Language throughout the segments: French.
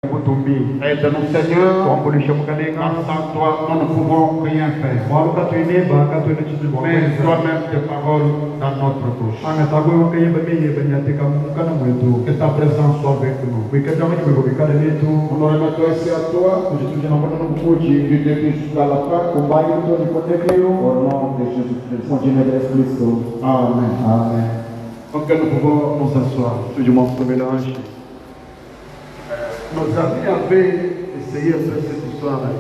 Aide-nous Seigneur, sans toi nous ne pouvons rien faire. Mais toi-même tes paroles dans notre bouche. Que ta présence soit avec nous. Nous nous remettons ici à toi, du début jusqu'à la fin. Au nom de Jésus-Christ. Amen. Amen. Donc nous pouvons nous asseoir. Nos amis avaient essayé de faire cette histoire avec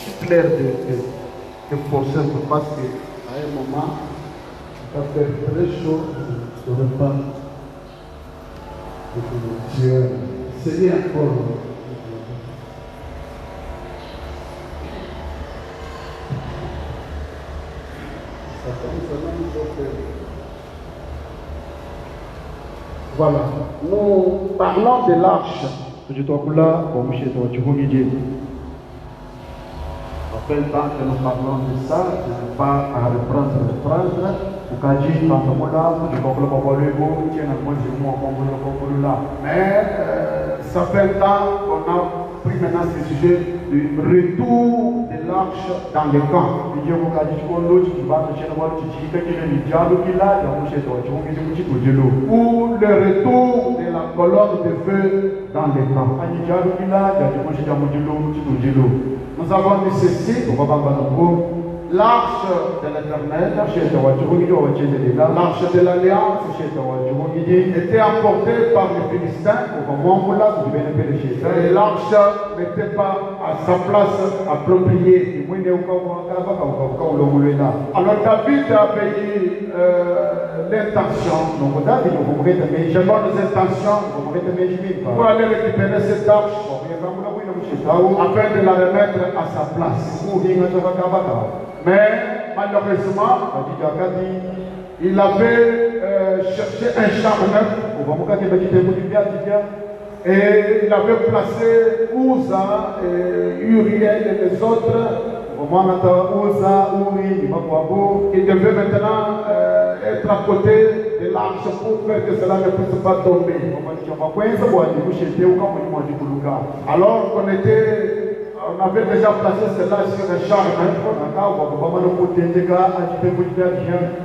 Hitler de forcer parce qu'à un moment, ça fait très chaud sur le pas de Dieu. Essayez encore. Voilà. Nous parlons de l'arche. Après le temps que nous parlons de ça, je ne vais pas reprendre les phrases. Mais ça fait un temps qu'on a pris maintenant ce sujet du retour de l'arche dans les camps. Ou le retour de la colonne de feu dans les camps. Nous avons dit ceci, l'arche de l'Éternel, l'arche de l'Alliance était emportée par les Philistins et l'arche n'était pas à sa place appropriée. Alors David a payé l'intention, j'ai bonnes intentions pour aller récupérer cette arche afin de la remettre à sa place. Mais malheureusement, il avait cherché un char neuf et il avait placé Uza et Uriel et les autres. Il devait maintenant être à côté de l'arche pour faire que cela ne puisse pas tomber. Alors on avait déjà placé cela sur un char.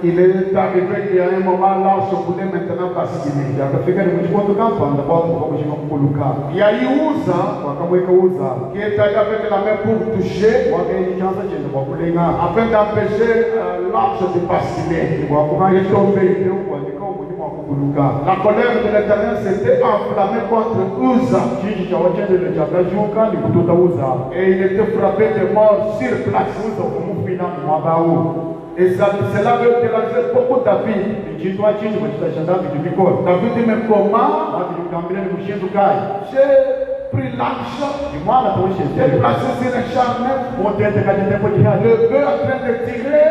Il est arrivé qu'il y a un moment, l'arche voulait maintenant basculer. Il y a eu Uza qui est allé avec la main pour toucher afin d'empêcher l'arche de basculer. La colère de l'Éternel s'était enflammée contre Uza et il était frappé de mort sur place. Et cela veut déranger beaucoup David. David dit, mais comment j'ai pris l'arche, j'ai placé sur un char neuf, le bœuf en train de tirer.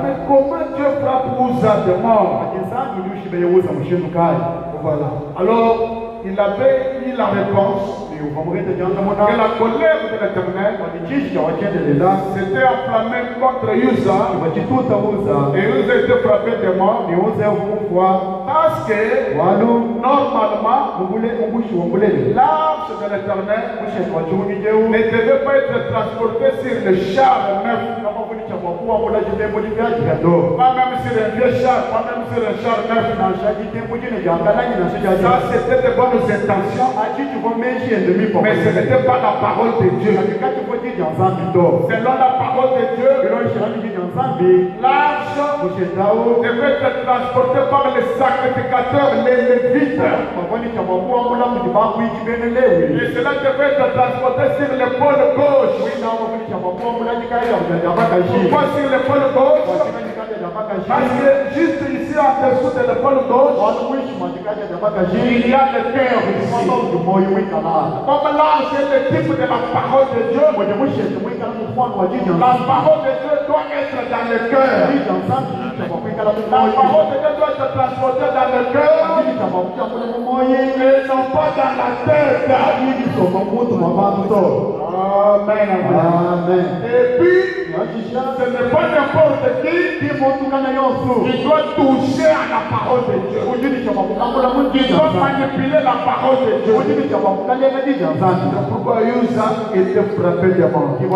Mais comment Dieu frappe Uza de mort? Voilà. Alors, il avait eu la réponse que la colère de l'Éternel s'était enflammée contre Uza et Uza était frappé de mort parce que normalement l'arche de l'Éternel ne devait pas être transportée sur le char neuf, pas même sur un vieux char, pas même sur un char neuf. Ça c'était de bonnes intentions, mais ce n'était pas la parole de Dieu. Selon la parole de Dieu, l'arche devait être transportée par les sacrificateurs, les Lévites. Et cela devait être transporté sur l'épaule gauche. Pourquoi sur l'épaule gauche? Parce que juste ici en dessous de l'épaule gauche, il y a le cœur ici. Comme l'arche est le type de la parole de Dieu, la parole de Dieu doit être dans le cœur. La parole de Dieu doit être transportée dans le cœur et non pas dans la tête. Amen. Et puis, ce n'est pas n'importe qui Il doit toucher à la parole de Dieu. Il doit manipuler la parole de Dieu. C'est pourquoi Usa était frappé de mort. Et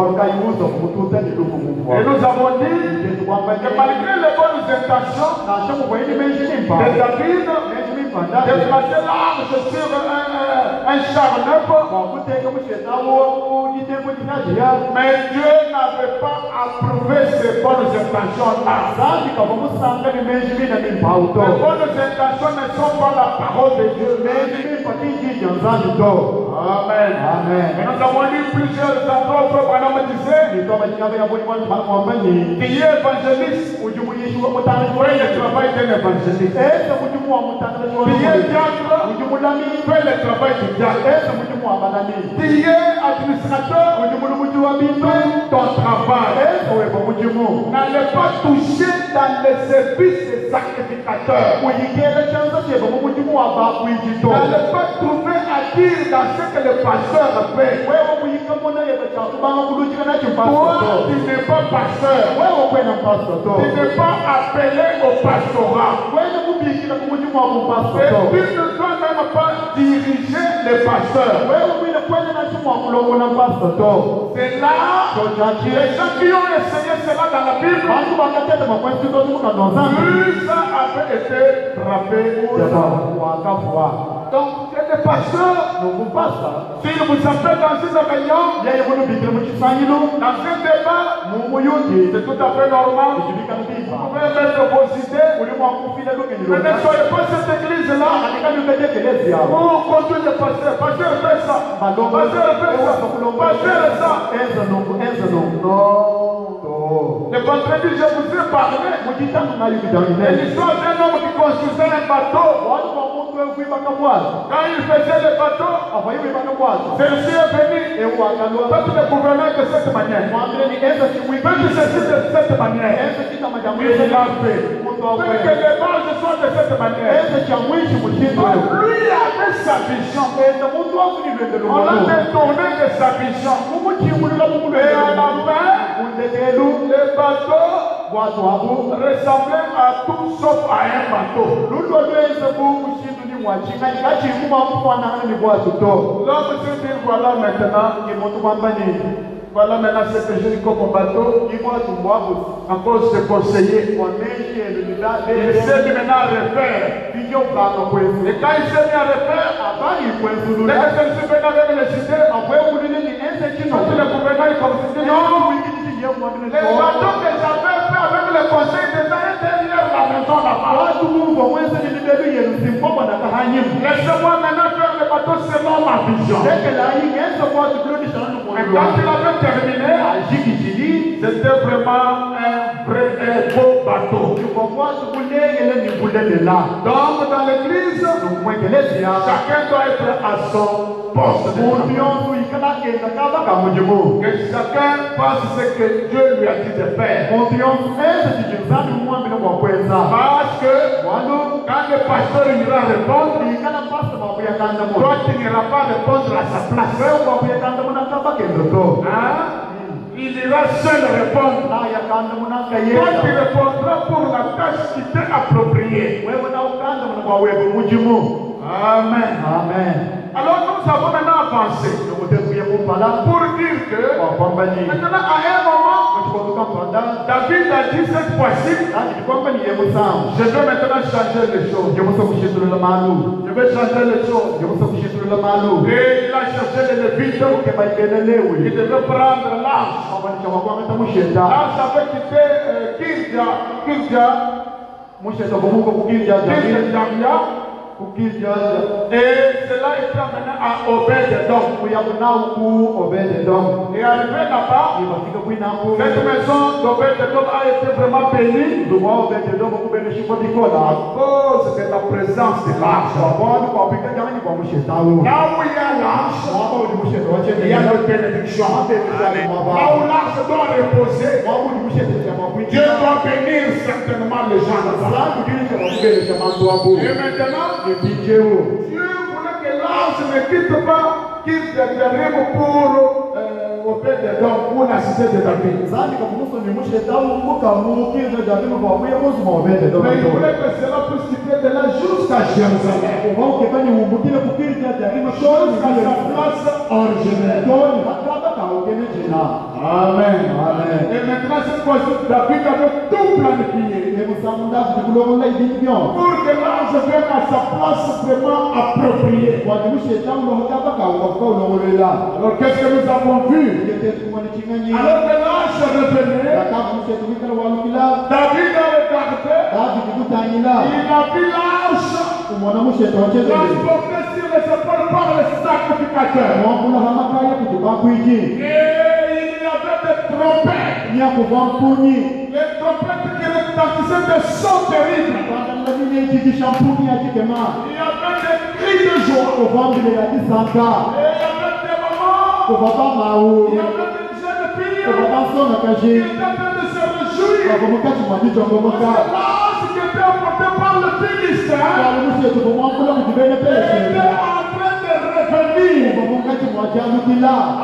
nous avons dit que malgré les bonnes intentions de David, de passer l'arche sur un char neuf, mais Dieu n'avait pas approuvé ces bonnes intentions-là. Les bonnes intentions ne sont pas la parole de Dieu. Amen. Amen. Et nous avons lu plusieurs endroits où Branham disait qui est évangéliste, oui, le travail d'un évangéliste. Qui est diacre, fait le travail du diacre. Qui est administrateur, fait ton travail. N'allez pas toucher dans les services des sacrificateurs. N'allez pas trouver à dire dans ce que le pasteur fait. Toi, tu n'es pas pasteur. Tu n'es pas appelé au pastorat. Et tu ne dois même pas diriger les pasteurs. C'est là les gens qui ont essayé cela dans la Bible. Ça avait été frappé. Donc, les pasteurs, s'ils vous appellent dans une réunion, dans un débat, c'est tout à fait normal. Vous pouvez mettre vos idées. Mais ne soyez pas cette église-là. Pour conduire les pasteurs. Pasteur fait ça. Pasteur fait ça. Pasteur fait ça. Le vendredi, je vous ai parlé de l'histoire d'un homme qui construisait un bateau. Quand il faisait le bateau, celui-ci est venu. Faites le gouvernement de cette manière. Faites ceci de cette manière. Il l'a fait. Faites que les bases soient de cette manière. Donc lui avait sa vision. On l'a détourné de sa vision. Et à la fin, le bateau ressemblait à tout sauf à un bateau. L'homme se dit voilà maintenant ce que j'ai comme bateau. À cause de conseiller, il s'est mis maintenant à refaire. Et quand il s'est mis à refaire, dès que celui-ci venait avec les idées, quand le gouvernement il considère non, les bateaux que j'avais fait avec le conseil d'État intérieur la maison là-bas. Laissez-moi maintenant faire le bateau selon ma vision. Et quand il avait terminé, c'était vraiment un vrai beau bateau. Donc dans l'église, chacun doit être à son poste. Que chacun fasse ce que Dieu lui a dit de faire. Parce que quand le pasteur ira répondre, toi tu n'iras pas répondre à sa place. Il ira seul répondre. Toi tu répondras pour la tâche qui t'est appropriée. Amen. Amen. Alors nous avons maintenant avancé pour dire que maintenant à un moment, David a dit cette fois-ci, je vais maintenant changer les choses. Je vais changer les choses. Et il a cherché les Lévites. Il devait prendre l'arche. L'arche avait quitté Kirja. Et cela est amené à Obed-Edom. Et arrivé là-bas, cette maison d'Obed-Edom a été vraiment bénie à cause de la présence de l'arche. Là où il y a l'arche, il y a la bénédiction. Là où l'arche doit reposer, Dieu doit bénir certainement les gens là-bas. Et maintenant, Dieu voulait que l'arche ne quitte pas qu'il arrive pour donc pour la cité de David. Mais il voulait que cela puisse quitter de là jusqu'à Jérusalem. Jusqu'à sa place originelle. Amen. Et maintenant, cette fois-ci, David avait tout planifié. Pour que l'ange vienne à sa place vraiment appropriée. Alors, qu'est-ce que nous avons vu? Alors que l'ange revenait, David a regardé, il a vu l'ange transporté sur les épaules par le sacrificateur. Et il y avait des trompettes. Les trompettes qui retentissaient des sons terribles. Il y avait des cris de joie. Et il y avait des mamans. Il y avait des jeunes filles qui étaient en train de se réjouir. Parce que l'ange qui était apporté par le Philistin était en train de revenir.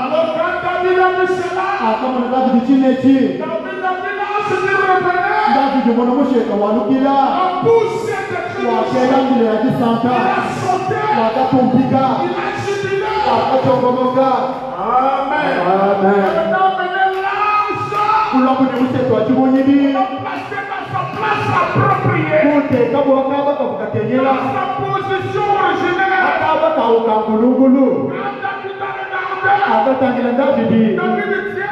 Alors quand David a vu cela, David a vu l'ange qui revenait. Il a poussé des cris de joie. Il a sauté. Il a jubilé. Amen. Maintenant, l'ange on l'a placé dans sa place appropriée. Dans sa position originelle. David tient. Le Philistin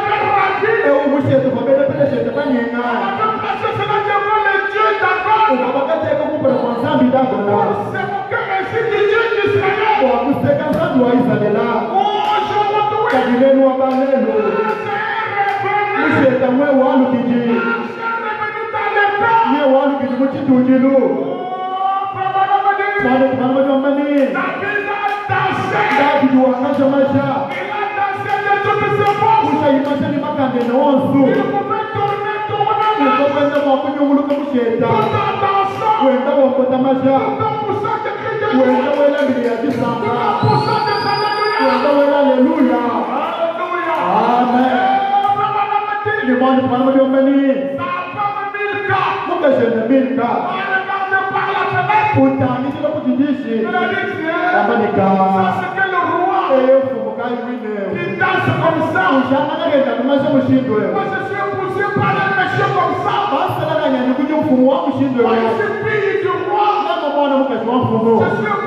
avait ravi. On avait placé cela devant le Dieu d'Avon. C'est mon cœur ainsi du Dieu d'Israël. Il danse comme ça. Moi je suis poussé par les méchants comme ça. Moi je suis fille du roi. Je suis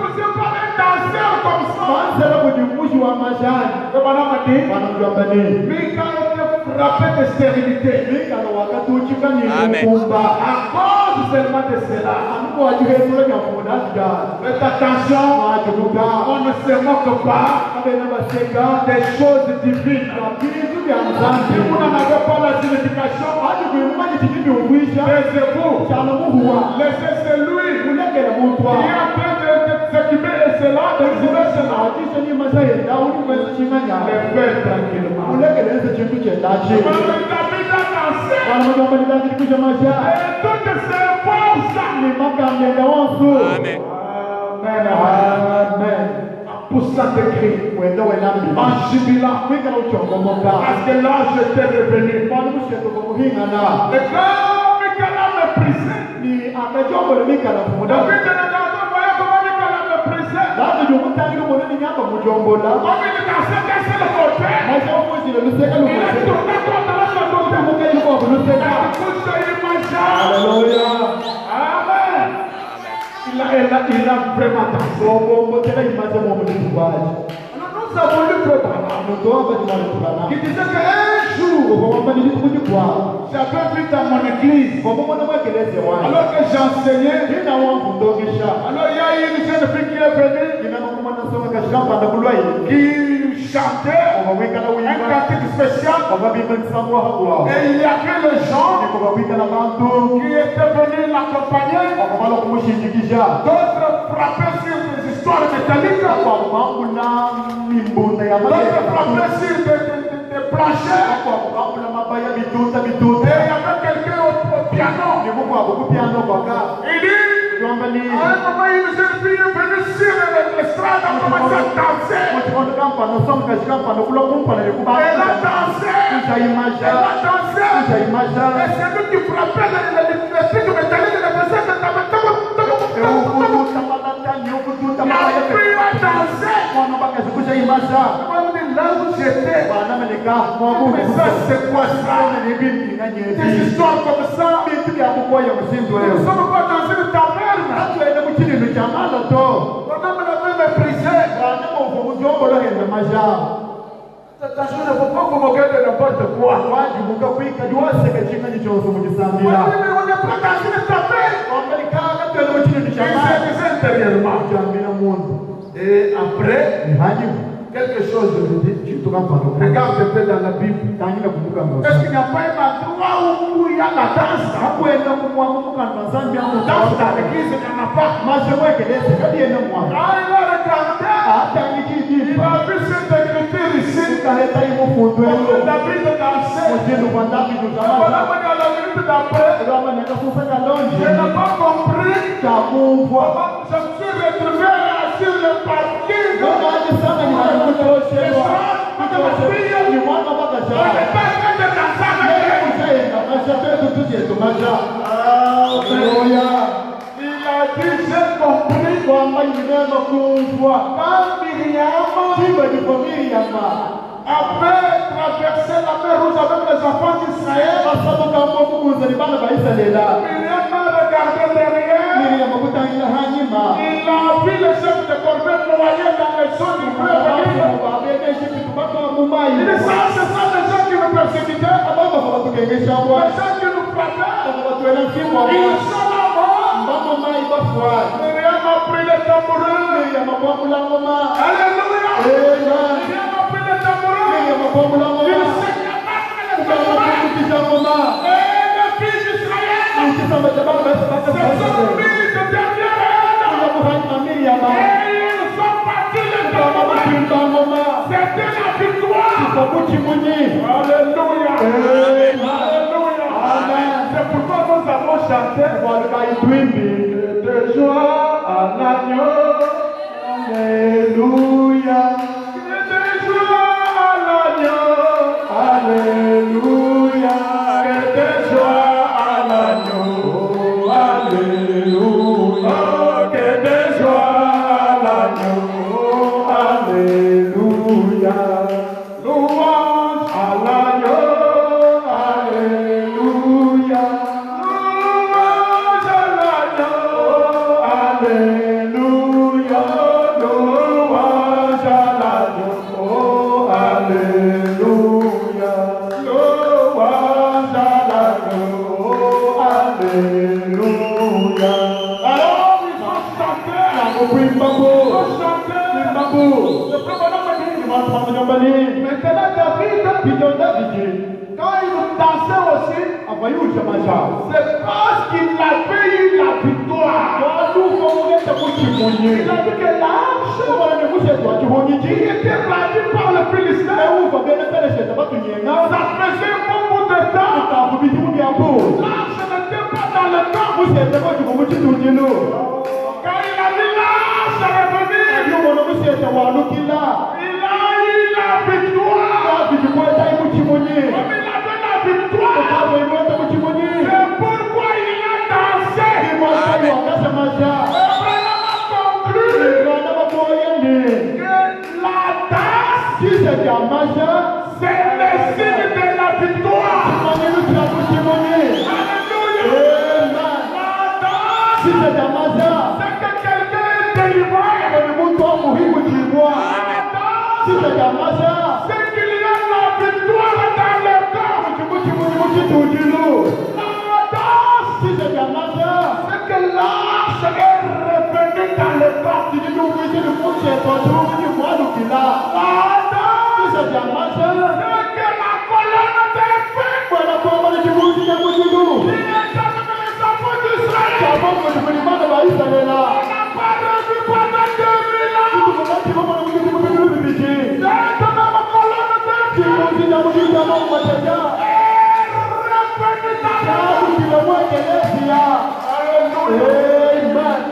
poussé par les danseurs comme ça. Mika était frappé de stérilité. Amen. À cause seulement de cela. Faites attention, on ne se moque pas des choses divines. Si vous n'en avez pas la signification, taisez-vous. Laissez celui qui est en train de s'occuper de cela, de jouer cela. Les faire tranquillement. David a dansé. Et toutes ces forces. Amen. Amen. Poussant des cris, en jubilant, parce que l'ange était revenu. Et quand Michael méprisait, David regardait, voyait comment Michael méprisait. Comme il dansait d'un seul côté, il a tourné contre l'autre côté. Alléluia. Amen. Il a vraiment dansé. Alors nous avons lu Brother qui disait qu'un jour, j'avais vu dans mon église, alors que j'enseignais, alors il y a une jeune fille qui est venue, qui chantait un cantique spécial, et il y avait les gens qui étaient venus l'accompagner, d'autres frappaient sur des histoires métalliques, d'autres frappaient sur des planchers, et il y avait quelqu'un au piano. Il dit, à un moment, une jeune fille est venue sur l'estrade. a commencé à danser. Elle a dansé. Elle a dansé. Et c'est lui qui frappait les trucs métalliques de la personne. La fille a dansé. Là où j'étais, mais ça c'est quoi ça? Des histoires comme ça. Nous ne sommes pas dans une taverne. On a méprisé. Attention, il ne faut pas vous moquer de n'importe quoi. On n'est pas dans une taverne. Il s'est intérieurement. Et après, quelque chose de dit. Regarde un peu dans la Bible. Est-ce qu'il n'y a pas un endroit où il y a la danse? Dans l'église, il n'y en a pas. Quand il a regardé, il a vu cette écriture ici. David dansait. Voilà, à la minute d'après, je n'ai pas compris. Je me suis retrouvé sur le parking. Il a dit, j'ai compris quand Myriam avait traversé la mer Rouge avec les enfants d'Israël. Myriam a regardé derrière. Il a vu le chef de corvée noyé dans les eaux du fleuve. Il dit, ça, c'est ça les gens qui nous persécutaient. Les gens qui nous frappaient. Ils sont là-bas. Myriam a pris le tambourin. Alléluia. Myriam a pris le tambourin. Il s'est et les filles d'Israël se sont mis de derrière elle. Et ils sont partis le tambourin. C'était la victoire. Alléluia. Alléluia. C'est pourquoi nous avons chanté de joie à l'agneau. Alléluia. De joie à l'agneau. Alléluia. De joie à l'agneau. Alléluia. Que de joie à l'agneau. Alléluia. Louange à l'agneau. Alléluia. Louange à l'agneau. Alléluia. Louange à l'agneau. Alléluia. Louange à l'agneau. Alléluia. Alors, il faut chanter. Il faut chanter. Maintenant, David, quand il dansait aussi, c'est parce qu'il avait eu la victoire. Il a vu que l'arche qui était bâtie par le Philistin, ça faisait beaucoup de temps. L'arche n'était pas dans le camp. Quand il a vu l'arche revenir, il a eu la victoire. Comme il avait la victoire, c'est pourquoi il a dansé. Et vraiment conclu que la danse, c'est le signe de la victoire. Alléluia. La danse, c'est que quelqu'un est délivré. La danse, c'est qu'il y a la victoire dans le corps. La danse, c'est que l'arche est revenue dans le corps. La danse, c'est que la colonne des feux. Il est dans les enfants d'Israël. On n'a pas revu pendant 2000 ans. C'est la même colonne des feux.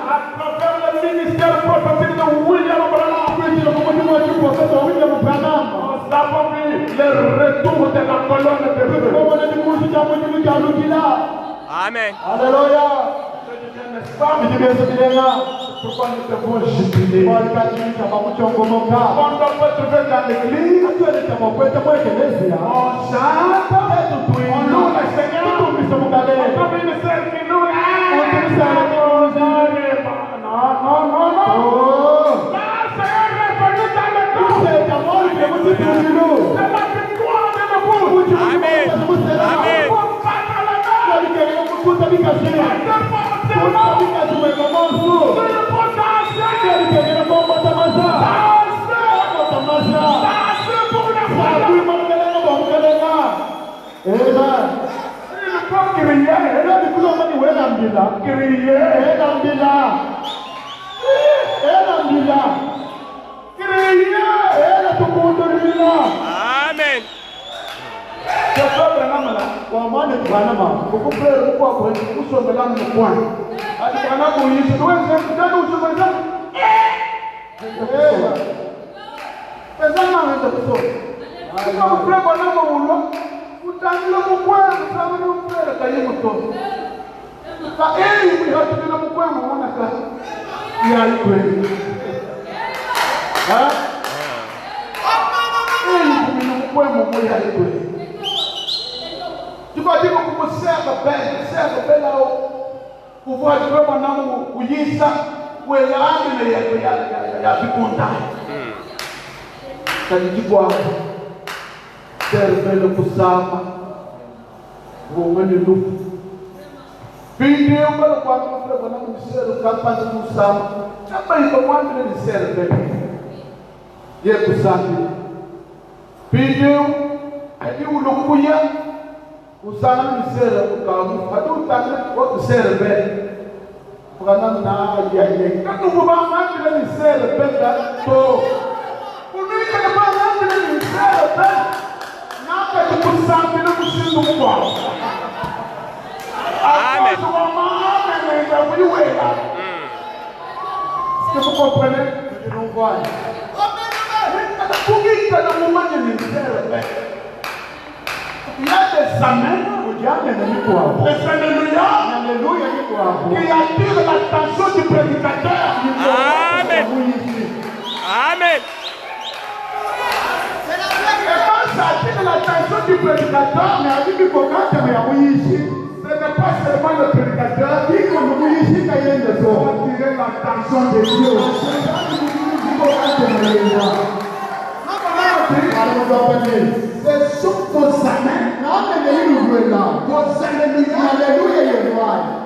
À travers le ministère prophétique de William Branham, retour de la colonne de feu. Amen. Alléluia. Pourquoi nous devons jubiler? On doit trouver dans l'église. On chante, on loue le Seigneur. On trouve une sœur qui loue. Non. Là, Seigneur est venu dans le temps. C'est la victoire de nos bouches. Amen. Amen. Amen. Tu vas dire que vous servez bien là-haut. Vous voyez que vous y ça, vous êtes là, il y a plus content. Ça dit quoi? Servez le poussama. Vous venez nous. Puis, on va le voir, on va le campagne de poussama. Il faut voir que les servez. Il y a poussama. Puis, il dit, où le couillard? Usana misere ukamu hadu tane wo serve kana na ya kanu kuba ngandile misere penda to unika na ba ngandile misere penda na ka tukusambile kushindu kwa Amen. Amen na wiwela que vous comprenez je non vois amen na kugita na mumanye misere penda. Il y a des amens, alléluia, qui attirent l'attention du prédicateur. Amen. Amen. Et quand ça attire l'attention du prédicateur, ce n'est pas seulement le prédicateur qui attire l'attention de Dieu. C'est sur ton amens,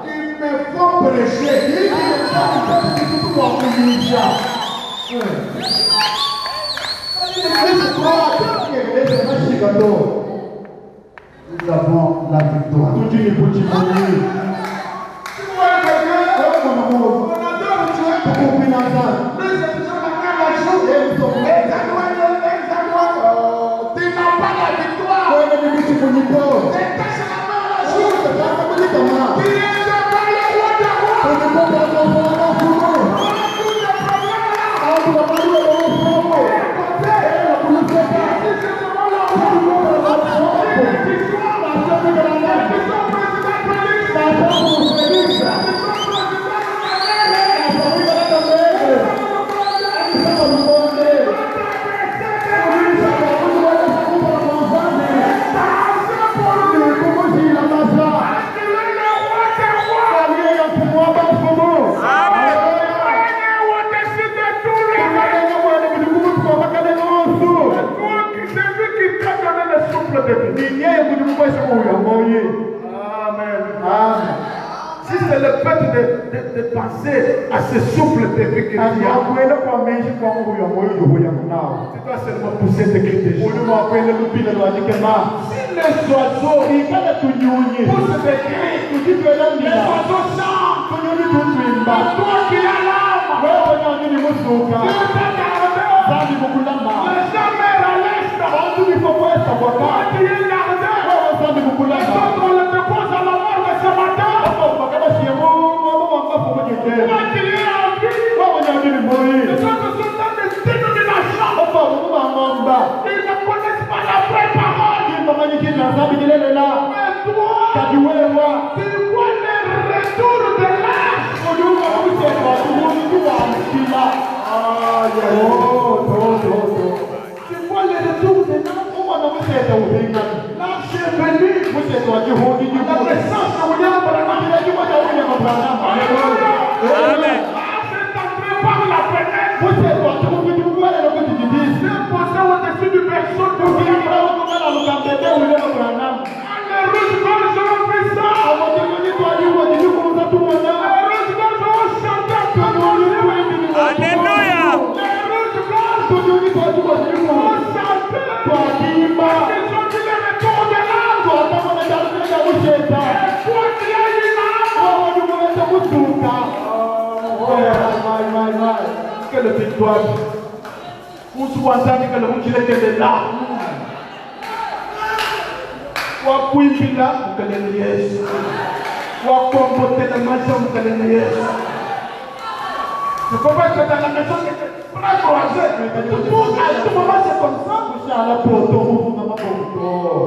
ils me font prêcher. Nous avons la victoire. Si c'est le fait de penser à ce souffle de vie que tu dois seulement pousser tes cris de joie. Si les oiseaux poussent des cris, les oiseaux chantent. Toi qui as l'âme, les gens meurent à l'est. Toi qui es gardé, les autres on les dépose à la mort de ce matin. Toi qui es en vie, les autres sont dans des dénominations. Ils ne connaissent pas la vraie parole. Tu vois le retour des noms, comment on vous aide au Bénin. L'arche est venu, vous êtes au Djihodi du la naissance de William Branham, il a dit moi j'ai William Branham. Amen. C'est entré par la fenêtre. Vous êtes au Djihodi du Bois et le côté du 10. C'est posé au-dessus du berceau de William Branham, comme dans le Gambédé William Branham. Les rouges gorges ont fait ça. On va dire toi du Bois, du Bois, comme ça tout le monde. Les rouges gorges ont chanté. Alléluia. Quelle victoire! Vous soyez que le monde est là. Wa kuimbila mkaleni Yesu. Wa kuombotela maisha mkaleni Yesu. C'est pas parce que dans la maison on a croisé. Tout le monde c'est comme ça. Vous allez la poto, vous maman poto.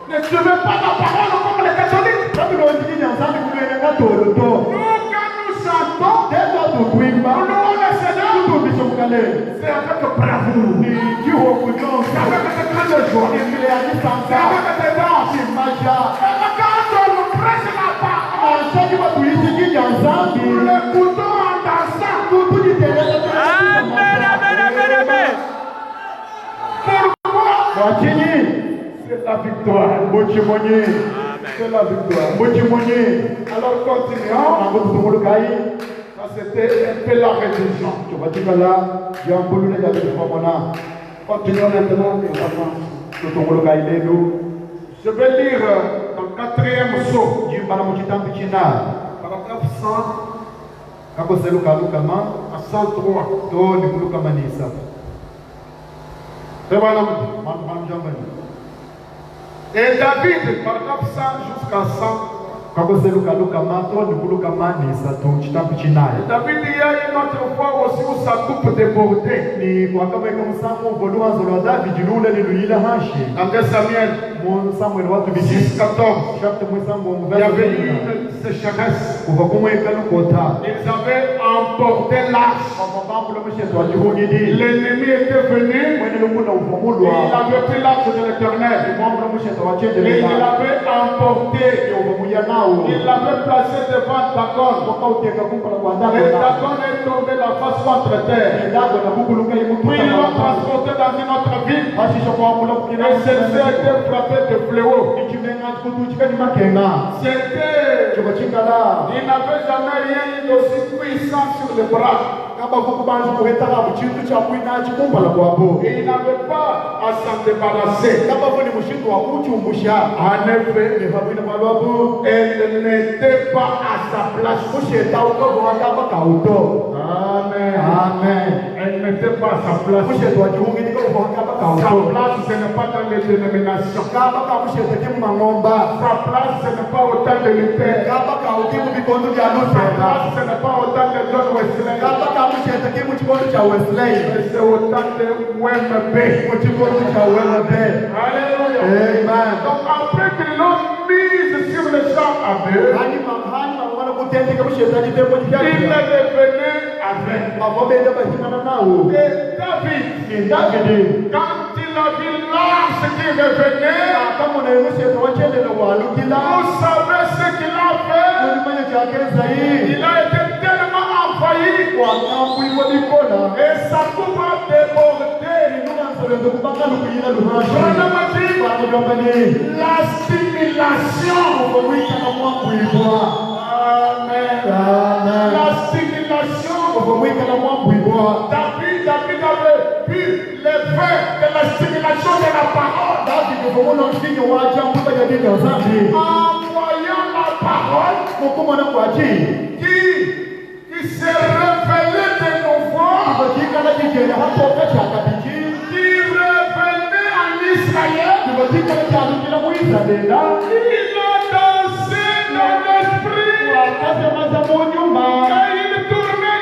Ne suivez pas la parole comme les catholiques. Quand nous disons ensemble, vous venez à Toloto. Nous quand nous chantons, dès notre kuimba, nous le Seigneur tout bishop Kale. C'est avec bravoure. Dieu au couillon, c'est avec cette grande joie. Il est à distance. C'est avec cette danse, c'est magia. Et quand on presse la parole, chaque fois que vous dites ensemble, nous l'écoutons en dansant. Amen, amen, amen, amen. C'est la victoire. C'est la victoire. Alors continuons. Ça c'était un peu la religion. Continuons maintenant. Je vais lire dans le 4e saut. Paragraphe 100 à 103. Et David, paragraphe 100 jusqu'à 100. David, il y a une autre fois aussi où sa coupe débordait. Dans 2 Samuel 6, 14, il y avait eu une sécheresse. Ils avaient emporté l'arche. L'ennemi était venu. Il avait pris l'arche de l'Éternel. Et il avait emporté. Il l'avait placé devant Dagon. Et Dagon est tombé la face contre terre. Puis ils l'ont transporté dans une autre ville. Et celle-ci a été frappée de fléau. C'était. Il n'avait jamais rien eu d'aussi puissant sur le bras. Et il n'avait pas à s'en débarrasser. En effet, elle n'était pas à sa place. Amen. Amen. Elle n'était pas à sa place. Sa place, ce n'est pas dans les dénominations. Sa place, ce n'est pas au temps de Luther. Sa place, ce n'est pas au temps de John Wesley. C'est au temps de WMB. Alléluia. Amen. Donc après qu'ils l'ont mise sur le champ à deux, il est devenu avec. Et David, quand il a vu l'arche qui revenait, vous savez ce qu'il a fait? Il a été tellement envahi et sa coupe a débordé. La stimulation. Amen. La stimulation. David avait vu l'effet de la stimulation de la parole. En voyant la parole qui s'est révélée de nouveau, qui revenait en Israël, il a dansé dans l'esprit. Il tournait.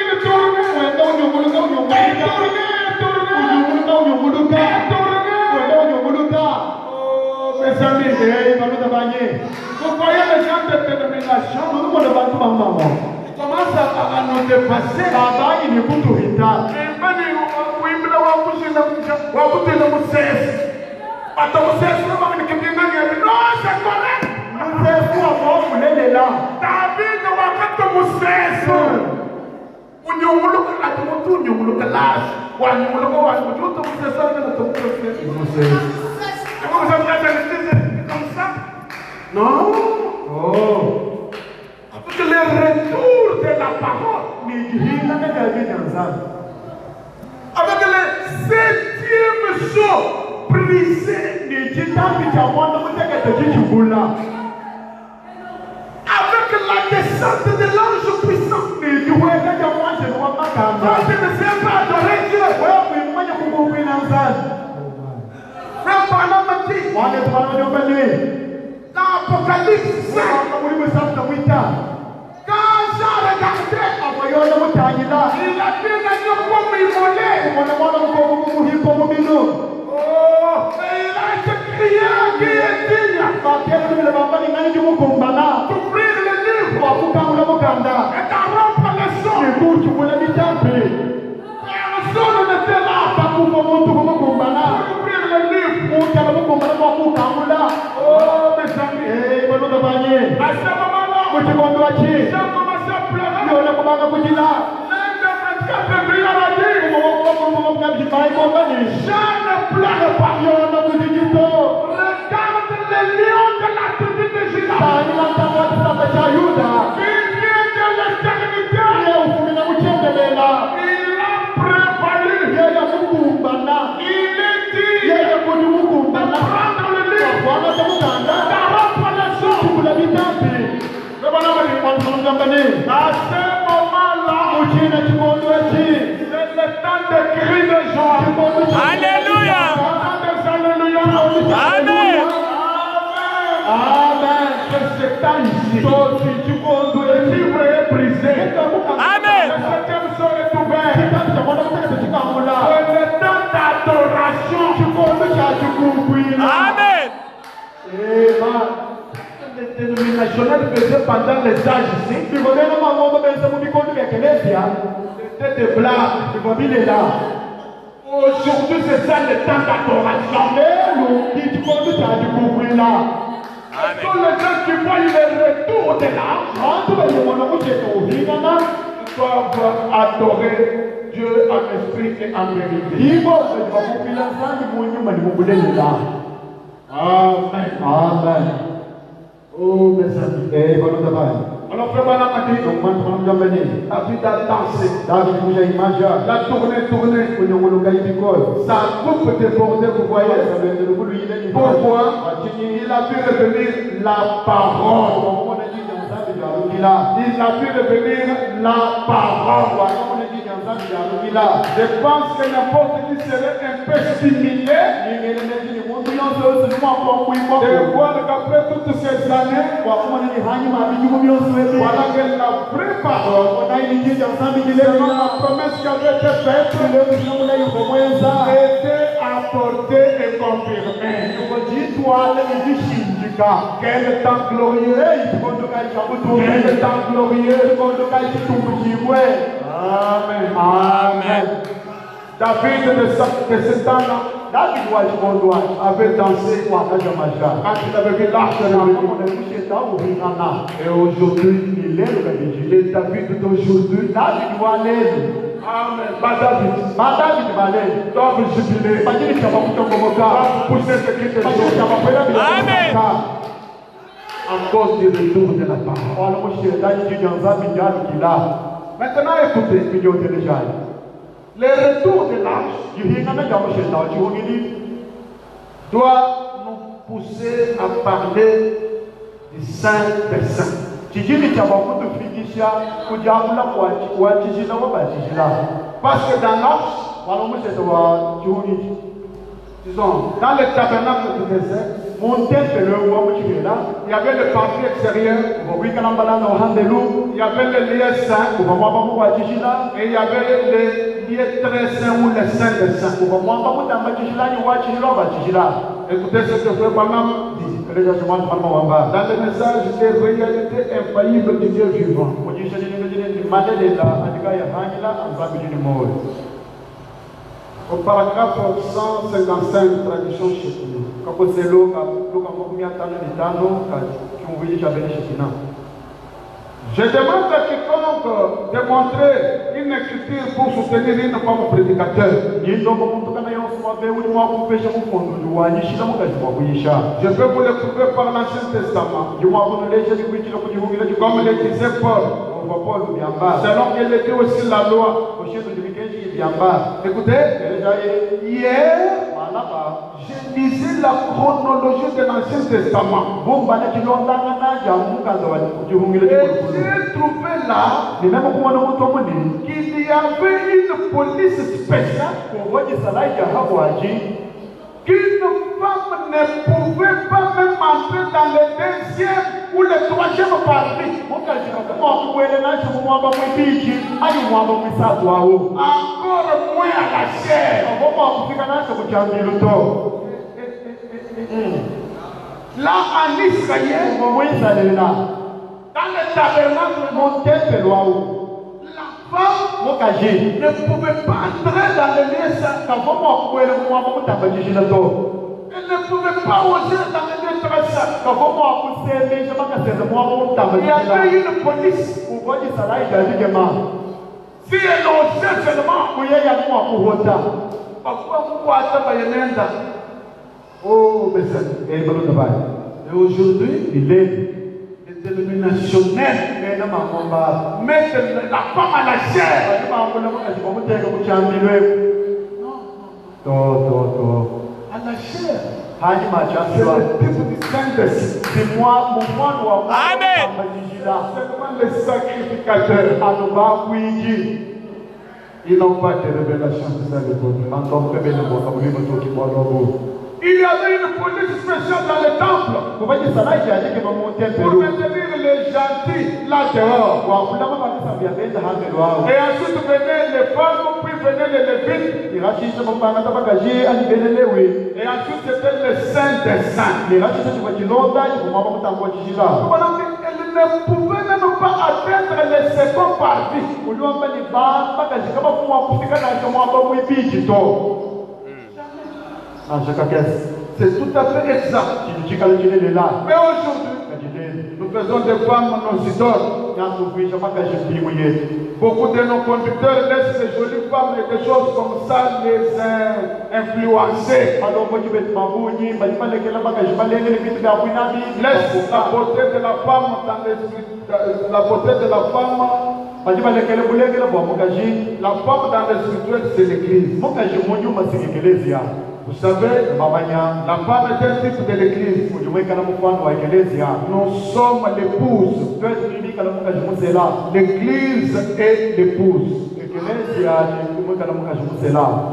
Mes amis, vous voyez les gens de dénomination, ils commencent à nous dépasser. Attends, c'est ce que vous avez dit. Non, c'est correct. Nous avons voulu là. David wa kato museso. Unyumulo la tumutu unyumulo la. Wa unyumulo wa tumutu museso na tumutu museso. Vous avez dit comme ça? Non. Oh. Parce que le retour de la parole. Avec le 7e jour brisé. Avec la descente de l'ange puissant. Toi, tu ne sais pas adorer Dieu. Frère Branham dit dans Apocalypse 5, quand Jean regardait, il a vu l'agneau comme immolé. Oh, et il a été crié qui est digne d'ouvrir le livre et d'en rompre le son. Personne n'était là pour ouvrir le livre. Oh, mes amis, à ce moment-là, j'ai commencé à pleurer. L'un des 24 brillants a dit, Jean ne pleure pas. Regarde les lions de la tribu de Juda. Il vient de l'éternité. Il a prévalu. Il est dit de prendre le livre, d'arrompre le son. À ce moment-là, c'est le temps de cris de joie. Alléluia. Alléluia. Amen. Amen. C'est ce temps ici. Le livre est brisé. Amen. Le 7e jour est ouvert. C'est le temps d'adoration. Amen. Les dénominationnels faisaient pendant les âges ici. C'était des blagues. Aujourd'hui, c'est ça le temps d'adoration. Ce sont les gens qui voient le retour de l'âge. Ils doivent adorer Dieu en esprit et en vérité. Amen. Amen. Oh, mes amis. Alors, frère Branham a dit, David a dansé. La tournée. Ça coupe débordé, vous voyez. Pourquoi? Il a pu revenir la parole. Il a pu revenir la parole. Je pense que n'importe qui serait un peu stimulé de voir qu'après toutes ces années, voilà que la vraie parole, selon la promesse qui avait été faite, était apportée et confirmée. Quel temps glorieux! Quel temps glorieux! Amen. Amen. David de ce temps-là avait dansé quand il avait vu l'arche de Dieu. Et aujourd'hui, les David d'aujourd'hui, Amen. David doivent jubiler, doivent pousser ce qui te joue. Amen. À cause du retour de la parole. Maintenant, écoutez, le retour de l'âge doit nous pousser à parler du Saint des Saints. Parce que dans l'âge, disons, dans le tabernacle du désert, il y avait le papier extérieur, il y avait le lieu saint, et il y avait le lieu très saint ou le saint des saints. Écoutez ce que Frère Branham dit. Dans le message des réalités infaillibles du Dieu vivant. Au paragraphe 155, traduction chez nous. Je demande à quiconque de montrer une écriture pour soutenir une femme prédicateur. Je peux vous le prouver par l'Ancien Testament. Comme le disait Paul. Selon qu'elle était aussi la loi. Écoutez, hier, j'ai lisé la chronologie de l'Ancien Testament. Et j'ai trouvé là qu'il y avait une police spéciale qu'une femme ne pouvait pas même entrer dans le deuxième ou le troisième parvis. Encore moins à la chair. Là en Israël, dans le tabernacle, la femme ne pouvait pas entrer dans le lieu saint. Elle ne pouvait pas oser dans le lieu très saint. Il y avait une police. Si elle osait seulement, oh, mais et aujourd'hui, il est dénominationnel. Mettre la femme à la chair. À la chair. C'est le type du Saint-Esprit. C'est moi, mon moine ou Amen. seulement les sacrificateurs. Ils n'ont pas de révélation de ça, le peuple. Il y avait une police spéciale dans le temple pour maintenir les gentils là dehors. Et ensuite venaient les femmes, puis venaient les lévites. Et ensuite c'était le saint des saints. Elle ne pouvait même pas atteindre le second parvis. C'est tout à fait exact. Mais aujourd'hui, nous faisons des femmes nos idoles. Beaucoup de nos conducteurs laissent ces jolies femmes et des choses comme ça les influencer. Laisse la beauté de la femme dans l'esprit. La beauté de la femme. La femme dans le spirituel, c'est l'église. Vous savez, la femme est un type de l'église. Nous sommes l'épouse. L'église est l'épouse.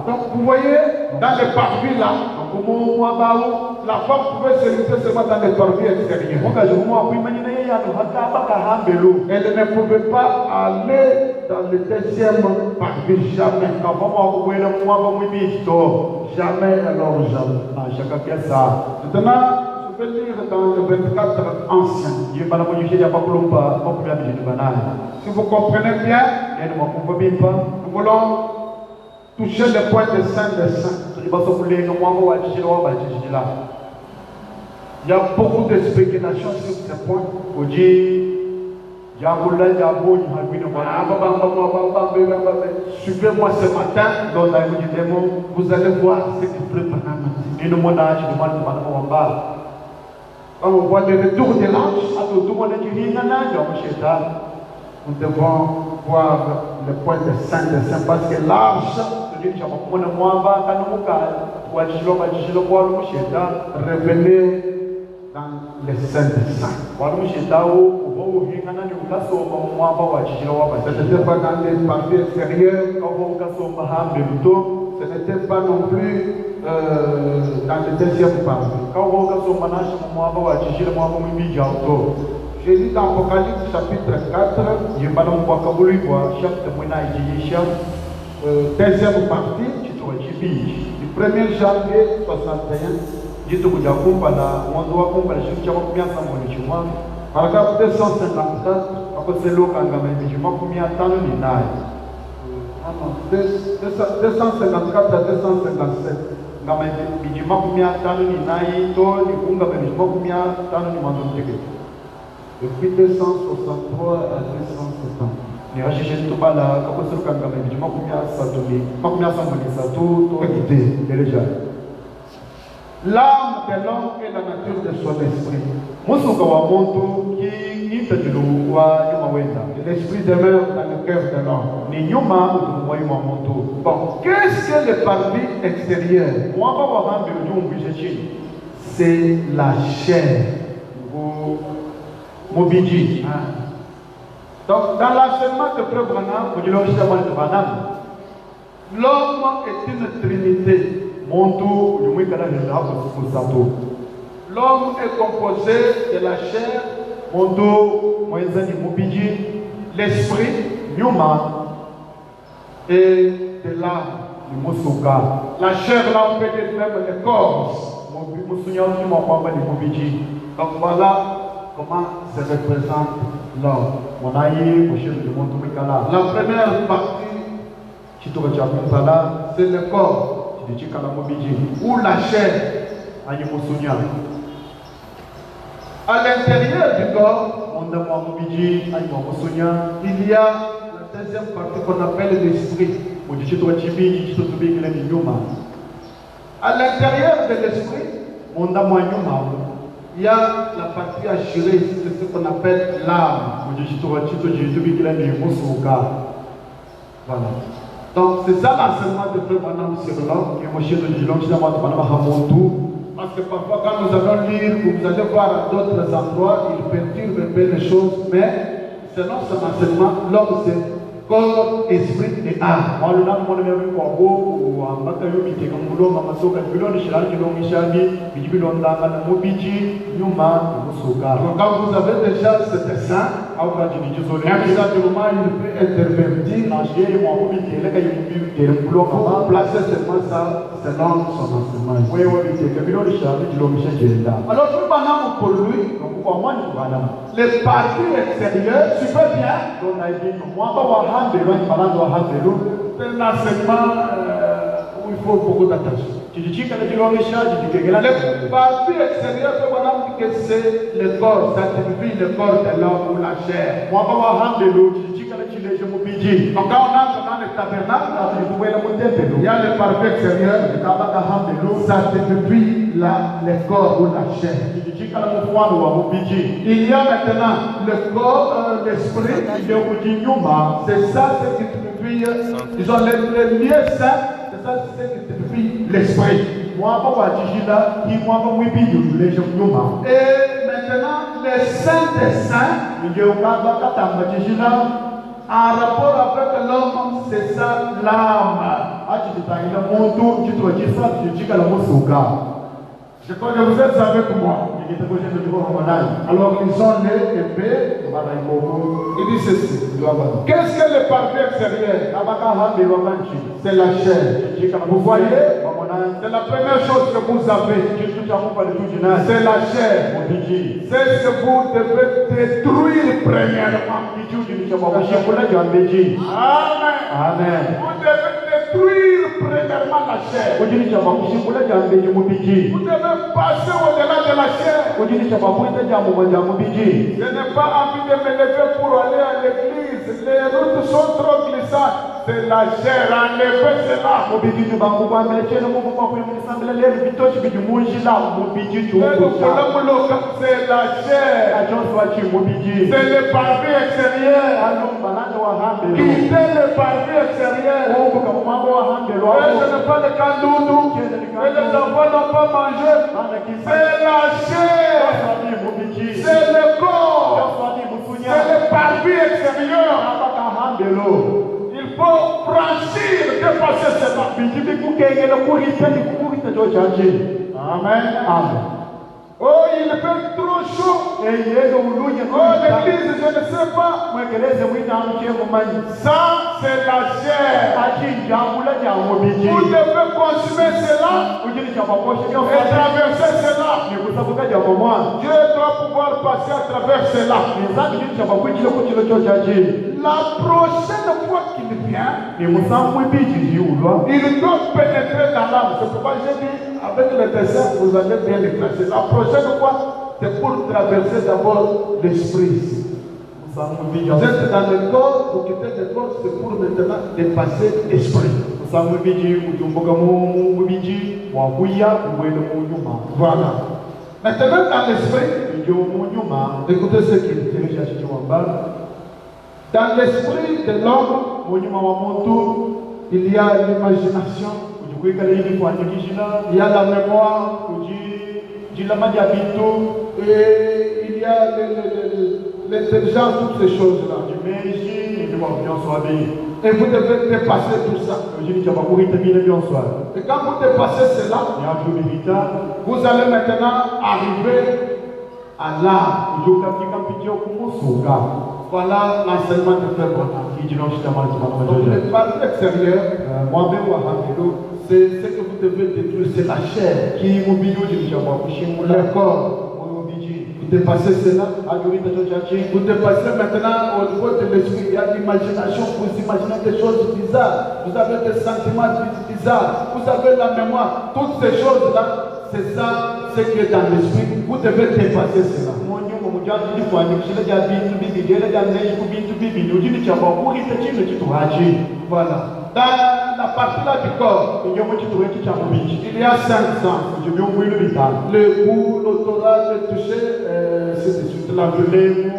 Donc vous voyez, dans les parvis là, la femme pouvait se livrer seulement dans les parvis extérieurs. Elle ne pouvait pas aller dans le deuxième parvis, jamais. Jamais, alors jamais. Maintenant, je vais lire dans le 24 ancien. Si vous comprenez bien, nous voulons toucher le point de Saint des Saints. Il y a beaucoup de spéculations sur ce point. Suivez-moi ce matin, vous allez voir ce qui prépare. Quand on voit le retour de l'ange, nous devons voir le point de Saint des Saints parce que l'arche revenait dans les Saints des Saints. Ce n'était pas dans les parties extérieures, ce n'était pas non plus dans le deuxième partie. J'ai lu dans Apocalypse chapitre 4, deuxième partie, du 1er janvier 61. Paragraphe 254, 254 à 257. ngama bijima kumia tano ni nai to ni kunga bijima kumia tano ni manzo mteke. Depuis 263 à 260. Ni rashishe to bala kako suruka ngama bijima kumia satumi. Makumia samuni satu to Écoutez, déjà. l'âme de l'homme est la nature de son esprit. Musuka wa muntu ki intajilu wa nyuma wenda. L'esprit demeure dans le cœur de l'homme. Ni nyuma wa nyuma muntu. Bon, qu'est-ce que le parvis extérieur? Mwamba wa hambi ujumbu chini. C'est la chair. Mobiji. Donc, dans l'enseignement de Frère Branham, l'homme est une trinité. L'homme est composé de la chair, l'esprit et de l'âme. La chair, là, on peut dire même le corps. Donc voilà comment se représente l'homme. La première partie, c'est le corps ou la chair. À l'intérieur du corps, il y a la deuxième partie qu'on appelle l'esprit. À l'intérieur de l'esprit, il y a la partie à gérer, c'est ce qu'on appelle l'âme. Voilà. Donc c'est ça l'enseignement de Frère Branham sur l'homme. Parce que parfois quand nous allons lire, vous allez voir à d'autres endroits, il perturbe un peu les choses, mais selon son enseignement, l'homme c'est corps, esprit et âme. Donc quand vous avez déjà cet dessin, instantanément il peut intervenir. Pour placer seulement ça selon son enseignement. Alors pour lui, les parties extérieures, super bien. C'est un enseignement où il faut beaucoup d'attention. Les parties extérieures, que c'est le corps, ça signifie le corps de l'homme ou la chair. Donc quand on entre dans le tabernacle, il y a le partie extérieur, ça signifie le corps ou la chair. Il y a maintenant le corps, l'esprit, c'est ça ce qui signifie, disons le lieu saint, c'est ça ce qui signifie l'esprit. Et maintenant, le saint des saints, en rapport avec l'homme, c'est ça l'âme. Je crois que vous êtes avec moi. Alors ils ont les épées. Il dit ceci. Qu'est-ce que le parvis extérieur? C'est la chair. Vous voyez, c'est la première chose que vous avez. C'est la chair. C'est ce que vous devez détruire premièrement. Amen. Amen. Vous devez détruire premièrement la chair. Vous devez passer au-delà de la chair. Je n'ai pas envie de me lever pour aller à l'église. Les routes sont trop glissantes. C'est la chair. Enlevez cela. C'est la chair. C'est le parvis extérieur. Quittez le parvis extérieur. Et je ne parle qu'à doudou. Et les enfants n'ont pas mangé. C'est la chair. C'est le corps. C'est le parvis extérieur. Il faut franchir, dépasser cela. Amen. Amen. Oh, il fait trop chaud. Oh, l'église, je ne sais pas. Ça, c'est la chair. Vous devez consommer cela et traverser cela. Dieu doit pouvoir passer à travers cela. La prochaine fois qu'il vient, ni musamwe biji ulwa il doit pénétrer dans l'âme. C'est pourquoi j'ai dit, avec le dessin, vous allez bien les classer. La prochaine fois, c'est pour traverser d'abord l'esprit. musamwe Vous biji êtes dans le corps, vous quittez le corps, c'est pour maintenant dépasser l'esprit. musamwe biji kujumbuka mu biji wakuya ubwele mu nyuma Voilà. Maintenant, dans l'esprit, ndio mu nyuma écoutez ce qu'il dit. telesha chiwamba Dans l'esprit de l'homme, mu nyuma wa muntu il y a l'imagination, kujikweka hivi kwa njikishina il y a la mémoire, jila maja bintu et il y a l'intelligence, toutes ces choses-là. jimeji ndio byonso abi Et vous devez dépasser tout ça. ojini chapa kuhita bile byonso Et quand vous dépassez cela, ni atubirita vous allez maintenant arriver à l'âme. ujuka fika mpitio kumusuka Voilà l'enseignement de Frère Bonham. kijino shitamani Donc majoja le parti extérieur, mwambe wa hamilo c'est ce que vous devez détruire, c'est la chair. ki mubili ojini chapa kushimula Le corps. mubiji Vous dépassez cela. ajurita chochachi Vous dépassez maintenant au niveau de l'esprit. Il y a l'imagination. Vous imaginez des choses bizarres. Vous avez des sentiments bizarres. Vous avez la mémoire. Toutes ces choses-là, c'est ça, ce qui est dans l'esprit. Vous devez dépasser cela. monyuma mujaji difanye kushila ja bintu bibi jela ja neji ku bintu bibi ojini chapa kuhita chino chituhachi Voilà. Dans la partie là du corps, iyo mu chituhachi cha mubiji il y a 5 sens. ujubyo mwili bitano Le goût, l'odorat, le toucher, c'est de suite la vue.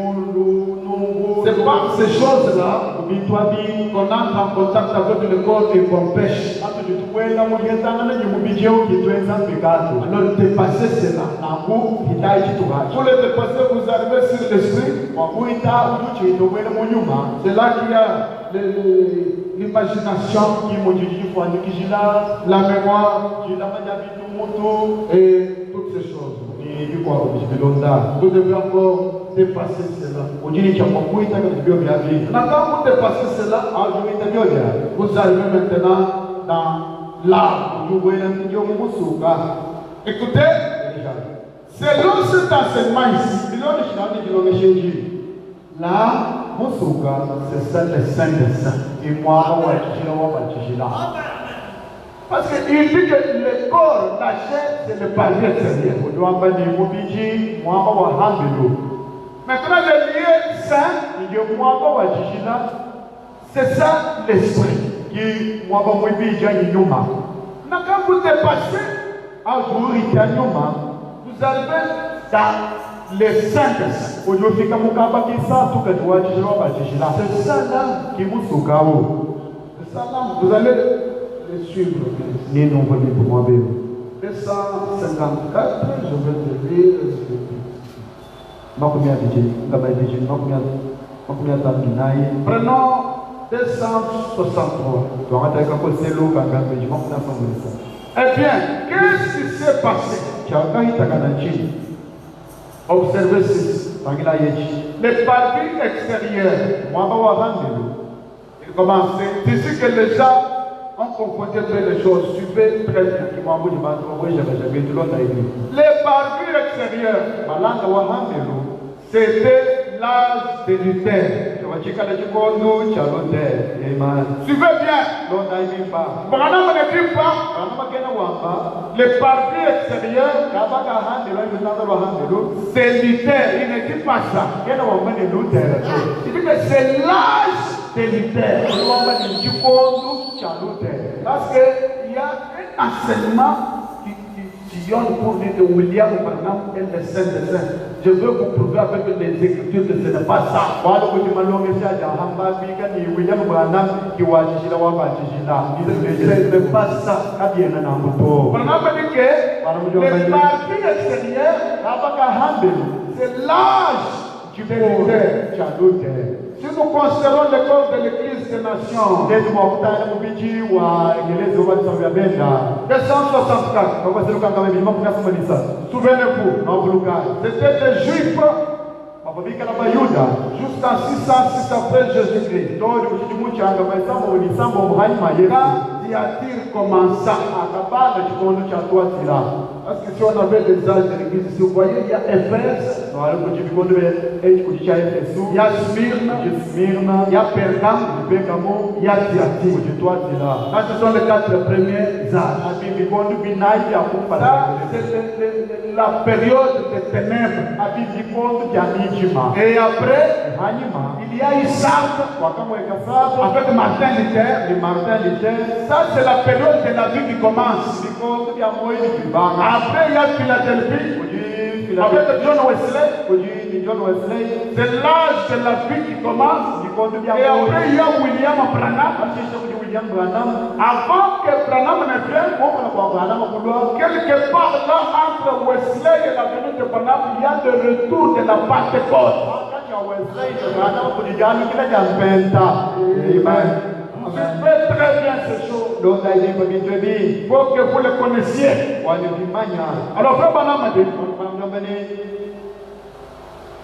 C'est par ces choses-là bintu abi qu'on entre en contact avec le corps et qu'on pêche. atujitukwenda muliyetanga nenye mubiji okitwenza mbikatu Alors dépassez cela. naku hitai chituhachi Pour le dépasser, vous arrivez sur l'esprit. wakuita ujuchito kwenda munyuma C'est là qu'il y a l'imagination, kimujiji kifanyikishila la mémoire jila maja bintu mutu et toutes ces choses. ni bikwako bichibilonda Vous devez encore dépasser cela. ujini chapa kuita katibyo byabi Maintenant, quand vous dépassez cela, ajuita byo bya vous arrivez maintenant dans l'âme. ujubwela ndio mumusuka Écoutez, selon cet enseignement ici, biloni shinani kilongesheji là, musuka c'est ça le Saint des Saints. imwaka wachishila wabachishila Parce qu'il dit que le corps, la chair, c'est le palier extérieur. udwamba ni mubiji mwaka wa hambilo Maintenant, le lieu saint, ndio mwaka wachishila c'est ça l'esprit. ki mwaka mwibija nyuma Maintenant, quand vous dépassez, ajurita nyuma vous arrivez dans les saints des saints. ujufika mukamba kisatu kati wachishila wabachishila C'est ça là. kimusukawo C'est ça là. Vous allez les suivre. nini uvonipo mwabelo 254, je vais te lire. makumi abiri ngabaibiji makumi atatu naye Prenons 263. twangataka koselo kangambeji makumi asambulisa Eh bien, qu'est-ce qui s'est passé? chakahitakana chini Observez ceci. tangila yechi Les parties extérieures. mwaka wa hambelo Il commence. D'ici que les gens ont confondu les choses. Suivez très bien. kimwambuli bantu bakwejabashabetu londa ibi Les parties extérieures, malanga wa hambelo c'était l'âge de Luther. chawachikala chikondo cha Luther amen Suivez bien. londa ibi pa Branham ne dit pas kana makena wamba les parties extérieures, kabaka hambelo ibinanga lwa hambelo c'est Luther. Il ne dit pas ça. kena wamba ni Luther Il dit que c'est l'âge de Luther. wamba ni chikondo cha Luther Parce qu'il y a un enseignement qui donne pour dire que William Branham est le Saint des Saints. Je veux vous prouver avec les Écritures que ce n'est pas ça. wala kuti malongesha ja hamba bika ni William Branham kiwachishila wabachishila Ce n'est pas ça. kabiena na mbuto Branham dit que les parties extérieures, kabaka hambelo c'est l'âge du Luther. cha Luther Si nous considérons le corps de l'Église des Nations, ndezi mwakutana mubiji wa ngelezi obatisabya benda 264, bakwaselukanga babiri makumi afumanisa souvenez-vous, nabulukai c'était des Juifs bababika na bayuda jusqu'en 606 après Jésus-Christ. toli muchidimu changa maisambo ulisambo omuhanyuma yesu Quand Thyatire commença, akabanga chikondo cha Tuatira Parce que si on avait des âges de l'église, si vous voyez, il y a Éphèse, il y a Smyrne, il y a Pergame, il y a Thyatire. Là, ce sont les 4 premiers âges. Ça, c'est la période des ténèbres. Et après, il y a eu Sartre, avec Martin Luther. Ça, c'est la période de la vie qui commence. Après, il y a Philadelphie, avec John Wesley. C'est l'âge de la vie qui commence. Et après, il y a William Branham. Avant que Branham ne vienne, quelque part là, entre Wesley et la venue de Branham, il y a le retour de la Pentecôte. Amen. Vous faites très bien ces choses. Il faut que vous le connaissiez. Alors, Frère Branham a dit,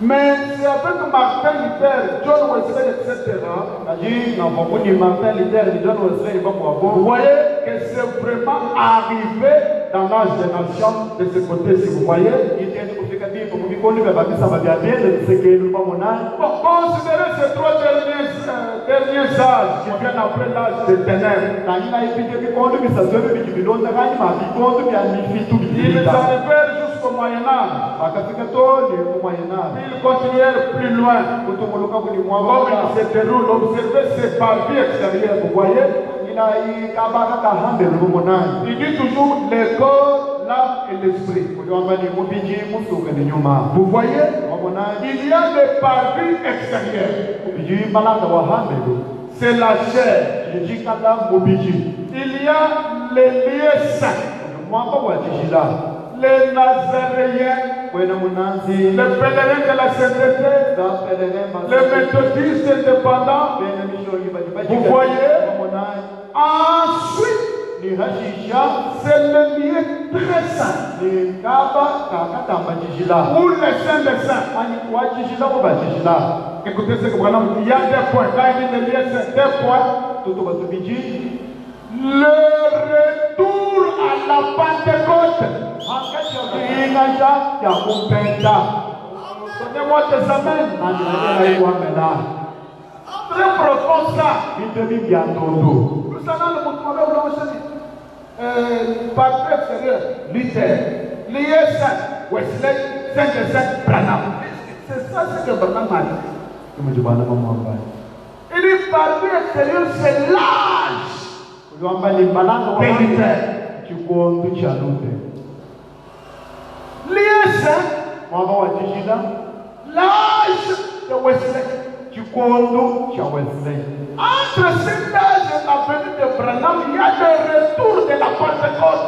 mais c'est avec Martin Luther, John Wesley, etc. Vous voyez que c'est vraiment arrivé dans l'âge des nations de ce côté, si vous voyez. Bon, considérez ces 3 derniers âges qui viennent après l'âge des ténèbres. Ils arrivèrent jusqu'au Moyen-Âge. Puis ils continuèrent plus loin. Comme il se déroule, observez ces parvis extérieurs, vous voyez. Il dit toujours le corps, l'âme et l'esprit. Vous voyez, il y a des parvis extérieurs. C'est la chair. Il y a les lieux saints. Les Nazaréens, les pèlerins de la sainteté, les méthodistes indépendants. Vous voyez, ensuite, c'est le lieu très saint. Où les saints des saints. Écoutez ce que Branham dit. Il y a des points. Quand il dit le lieu saint, des points. Le retour à la Pentecôte. Donnez-moi des amens. Très profond ça. Nous allons le montrer. Par extérieur, Luther, l'ISN, Wesley, Saint-Saint, Branham. C'est ça ce que Branham a dit. Il dit par extérieur, c'est l'âge. L'ISN, l'âge de Wesley. Entre cet âge et la venue de Branham, il y a le retour de la Pentecôte.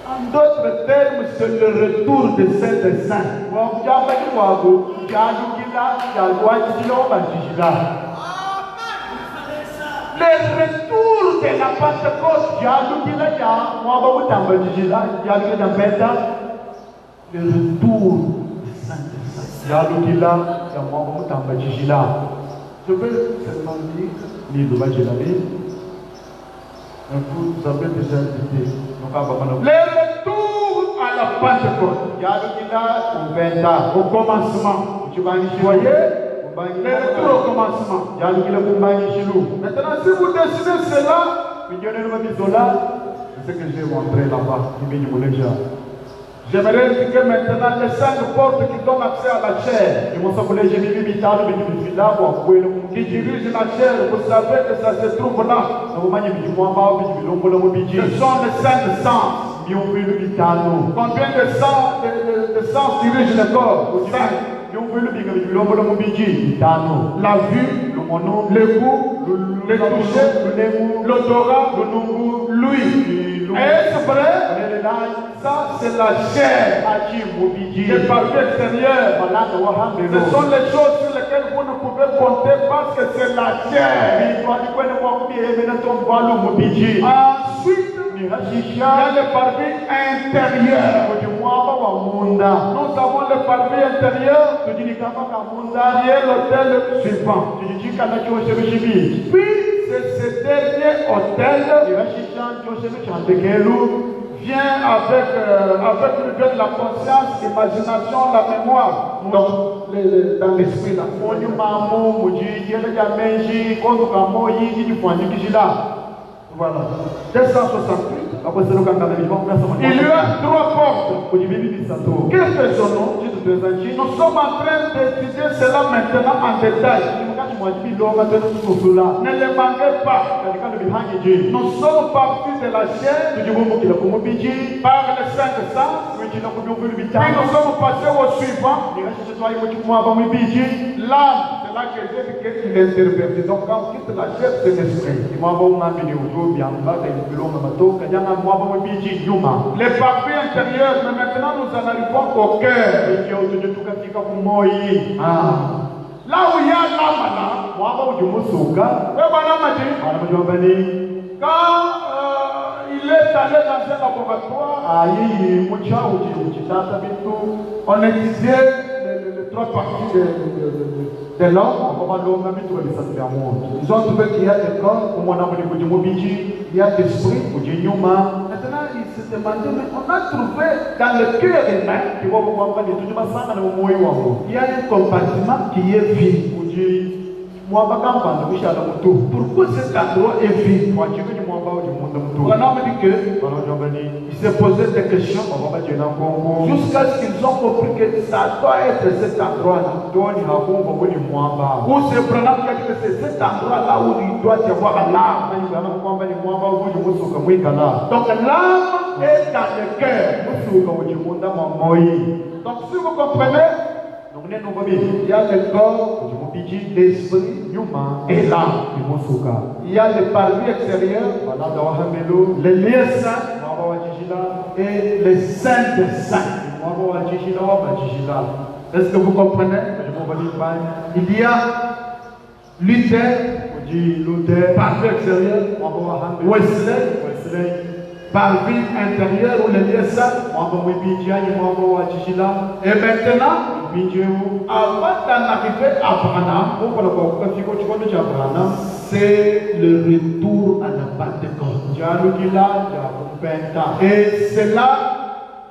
En d'autres termes, c'est le retour de Saint-Saint. Le retour de la Pentecôte. Le retour de Saint-Saint. Je veux seulement dire, vous avez déjà dit. Le retour à la Pentecôte. Au commencement. Vous voyez? Le retour au commencement. Maintenant, si vous décidez cela, c'est ce que j'ai montré là-bas. J'aimerais indiquer maintenant les 5 portes qui donnent accès à la chair. Qui dirigent la chair, vous savez que ça se trouve là. Ce sont les 5 sens. Combien de sens dirigent le corps? 5. La vue, le goût, le toucher, l'odorat, l'ouïe. Est-ce vrai? Ça, c'est la chair. Les parties extérieures. Ce sont les choses sur lesquelles vous ne pouvez compter parce que c'est la chair. Ensuite, il y a les parties intérieures. Nous avons les parties intérieures qui est l'autel suivant. Puis, ce dernier autel vient avec la conscience, l'imagination, la mémoire, donc dans l'esprit là. Voilà. 268. Il y a 3 portes. Que faisons-nous? Nous sommes en train d'étudier cela maintenant en détail. Ne les manquez pas. Nous sommes partis de la chair par les 5 sens. Puis nous sommes passés au suivant. L'âme, c'est là que Dieu dit qu'il interprète. Donc quand on quitte la chair, c'est l'esprit. Les parties intérieures, mais maintenant nous en arrivons au cœur. Là où il y a l'âme là, quand il est allé dans un laboratoire, on étudiait les 3 parties de l'homme. Ils ont trouvé qu'il y a des corps, il y a l'esprit. Maintenant, ils se demandaient, mais on a trouvé dans le cœur humain, il y a un compartiment qui est vide. Pourquoi cet endroit est vide? On a dit que ils se posaient des questions jusqu'à ce qu'ils ont compris que ça doit être cet endroit-là. Ou c'est Branham qui a dit que c'est cet endroit-là où il doit y avoir l'âme. Donc l'âme est dans le cœur. Donc si vous comprenez, il y a le corps, l'esprit et l'âme. Il y a le parvis extérieur, les lieux saints et les saints des saints. Est-ce que vous comprenez? Il y a Luther, parvis extérieur, Wesley, parvis intérieur ou les lieux saints. Et maintenant, avant d'en arriver à Branham, c'est le retour à la Pentecôte. Et c'est là,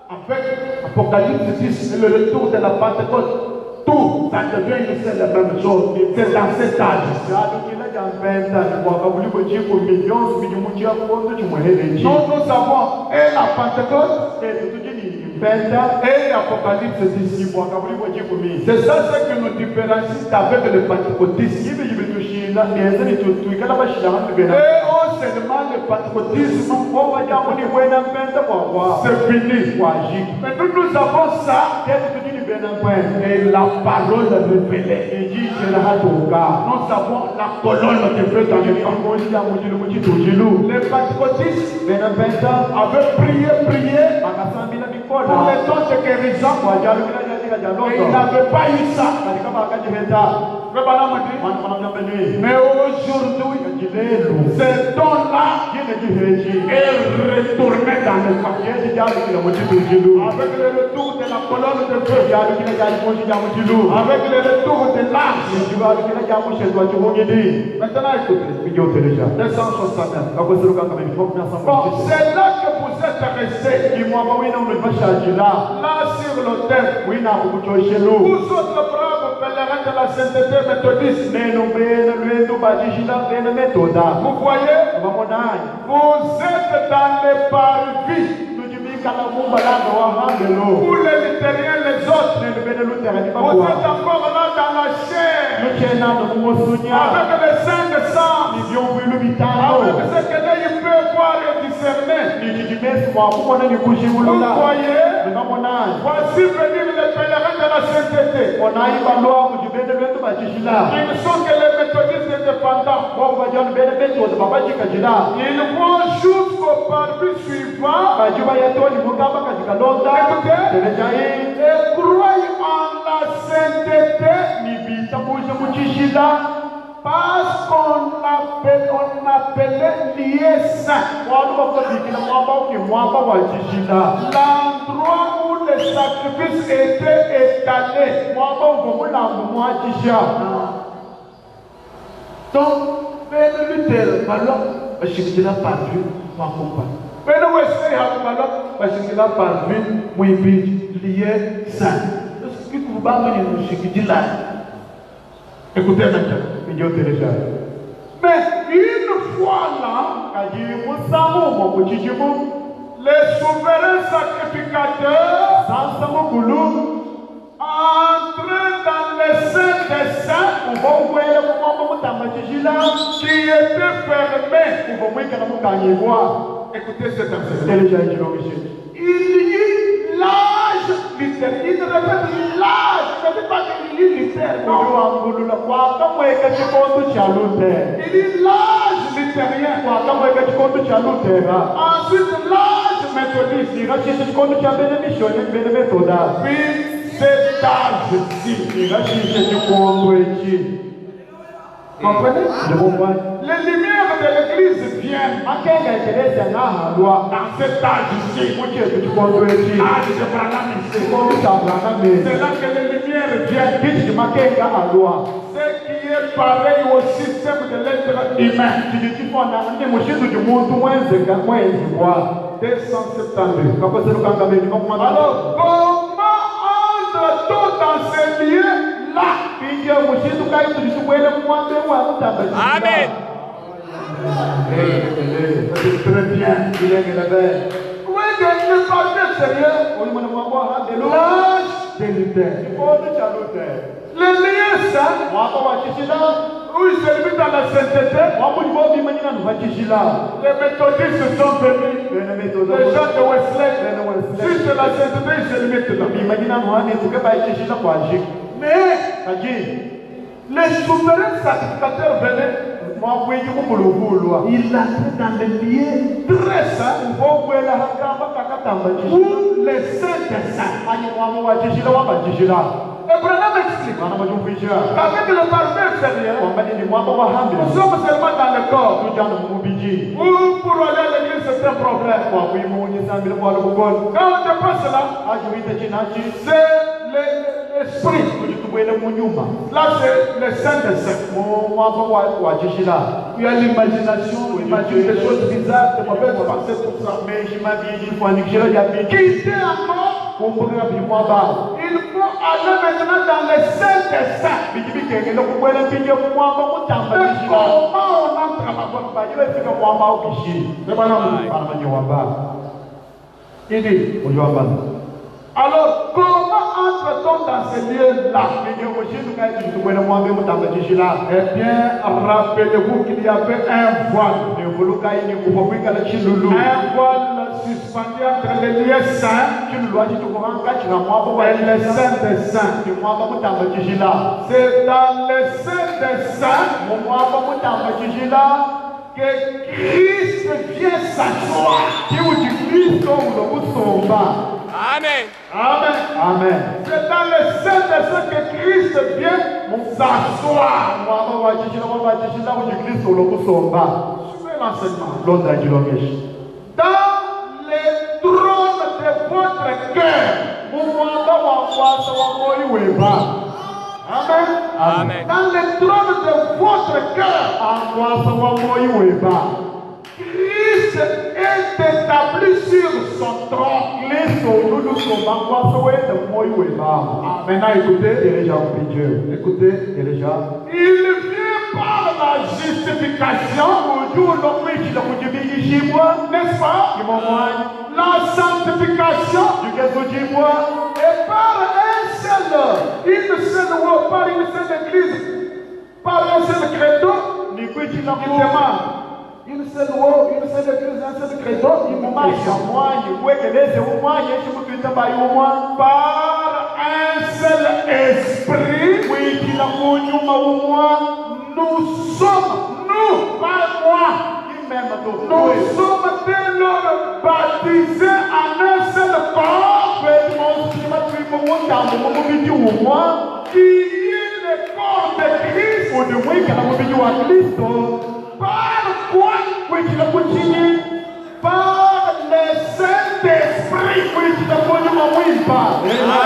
avec Apocalypse 10, le retour de la Pentecôte. Tout, ça devient une seule la même chose. C'est dans cet âge. Nous savons, et la Pentecôte, et l'Apocalypse 10. C'est ça ce qui nous différencie avec le pentecôtisme. Et on seulement le pentecôtisme, c'est fini. Mais nous avons ça, et la parole révélée. Nous avons la colonne de feu dans les camps. Les pentecôtistes avaient prié pour les dons de guérison. Et ils n'avaient pas eu ça. Mais aujourd'hui, ces dons-là est retourné dans le camp. Avec le retour de la colonne de feu, avec le retour de l'âge. Maintenant, écoutez, 269. Bon, c'est là que vous êtes restés. Là sur l'autel. Vous autres braves pèlerins de la sainteté méthodiste. Vous voyez, vous êtes dans les parvis. Où les luthériens, les autres, vous êtes encore là dans la chair, avec les 5 sens, avec ce que l'œil peut voir et discerner. Vous voyez, voici venir les pèlerins de la sainteté. Ils ne sont que les méthodistes indépendants. Ils vont jusqu'au parvis suivant. Écoutez, et croyez en la sainteté parce qu'on appelait lié saint. L'endroit où les sacrifices étaient étalés. Donc, Mais le Luther, parce qu'il a parvu, ma compagne. Mais le Wesley a parlé, parce qu'il a parvu, mon lié, ça. Est-ce que vous avez dit ce qu'il a? Écoutez maintenant, mais une fois là, les souverains sacrificateurs entraient dans les saints des saints qui étaient fermés. Écoutez cet enseignement. Il lit l'âge littéraire. Il ne répète l'âge. Il ne dit pas qu'il lit littéraire. Il lit l'âge littéraire. Ensuite, l'âge méthodiste. Puis, cet âge-ci. Comprenez? Les lumières de l'église viennent dans cet âge-ci. Âge de Branham. C'est là que les lumières viennent. Ce qui est pareil au système de l'être humain. 272. Alors, comment entre-t-on dans ces lieux-là? Amen. Très bien. Oui, ne parlez sérieux. L'âge de Luther. Les liens saints, où il s'est mis dans la sainteté, les méthodistes sont venus, les gens de Wesley, juste la sainteté, ils se limitent là. Mais les souverains sacrificateurs venaient, il entrait dans les lieux très saints où les saints des saints. Et Branham explique qu'avec le parfum extérieur, nous sommes seulement dans le corps. Ou pour aller à l'église, c'est un problème. Quand on dépasse là, c'est l'esprit. Là, c'est le saint des saints. Il y a l'imagination, il imagine des choses bizarres, des mauvaises pensées, tout ça. Quitter encore. Il faut aller maintenant dans les saints des saints. Mais comment on entre là-bas? Il dit, alors comment entre-t-on dans ces lieux-là? Eh bien, rappelez-vous qu'il y avait un voile. Un voile suspendu entre les lieux saints et les saints des saints. C'est dans les saints des saints que Christ vient s'asseoir. Amen. Amen. Amen. C'est dans les saints des saints que Christ vient s'asseoir. Suivez l'enseignement. Dans les trônes de votre cœur. Amen. Amen. Dans les trônes de votre cœur. Christ est établi sur son trône. Maintenant, écoutez. Écoutez. Il vient par la justification. N'est-ce pas? La sanctification. Et par une seule voix, par une seule église, par un seul credo, une seule voix, une seule église, un seul credo, par un seul esprit, nous sommes, nous sommes dès lors baptisés en un seul corps, qui est le corps de Christ. Par quoi? Par le Saint-Esprit.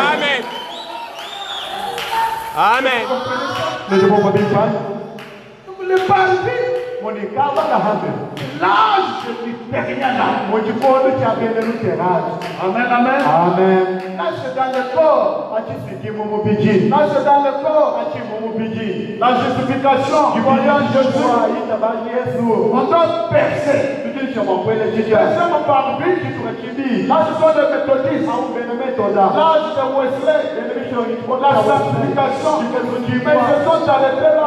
Amen. Amen. Le parvis L'âge du terrain. Amen, amen. Amen. Là, c'est dans le corps. Là, c'est dans le corps. La justification du voyage de Jésus. On doit percer. Percer mon parvis. Là, ce sont les méthodistes. Là, c'est Wesley. La sanctification. Mais ils se sont arrêtés là.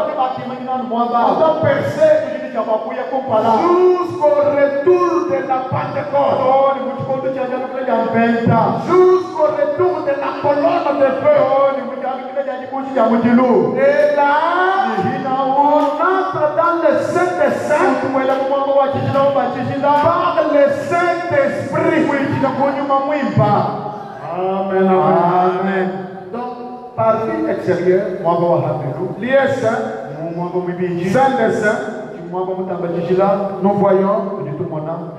On doit percer jusqu'au retour de la Pentecôte. Jusqu'au retour de la colonne de feu. Et là, on entre dans le Saint-Saint par le Saint-Esprit. Amen, amen. Donc, par vie extérieure, lié Saint, Saint des Saints, nous voyons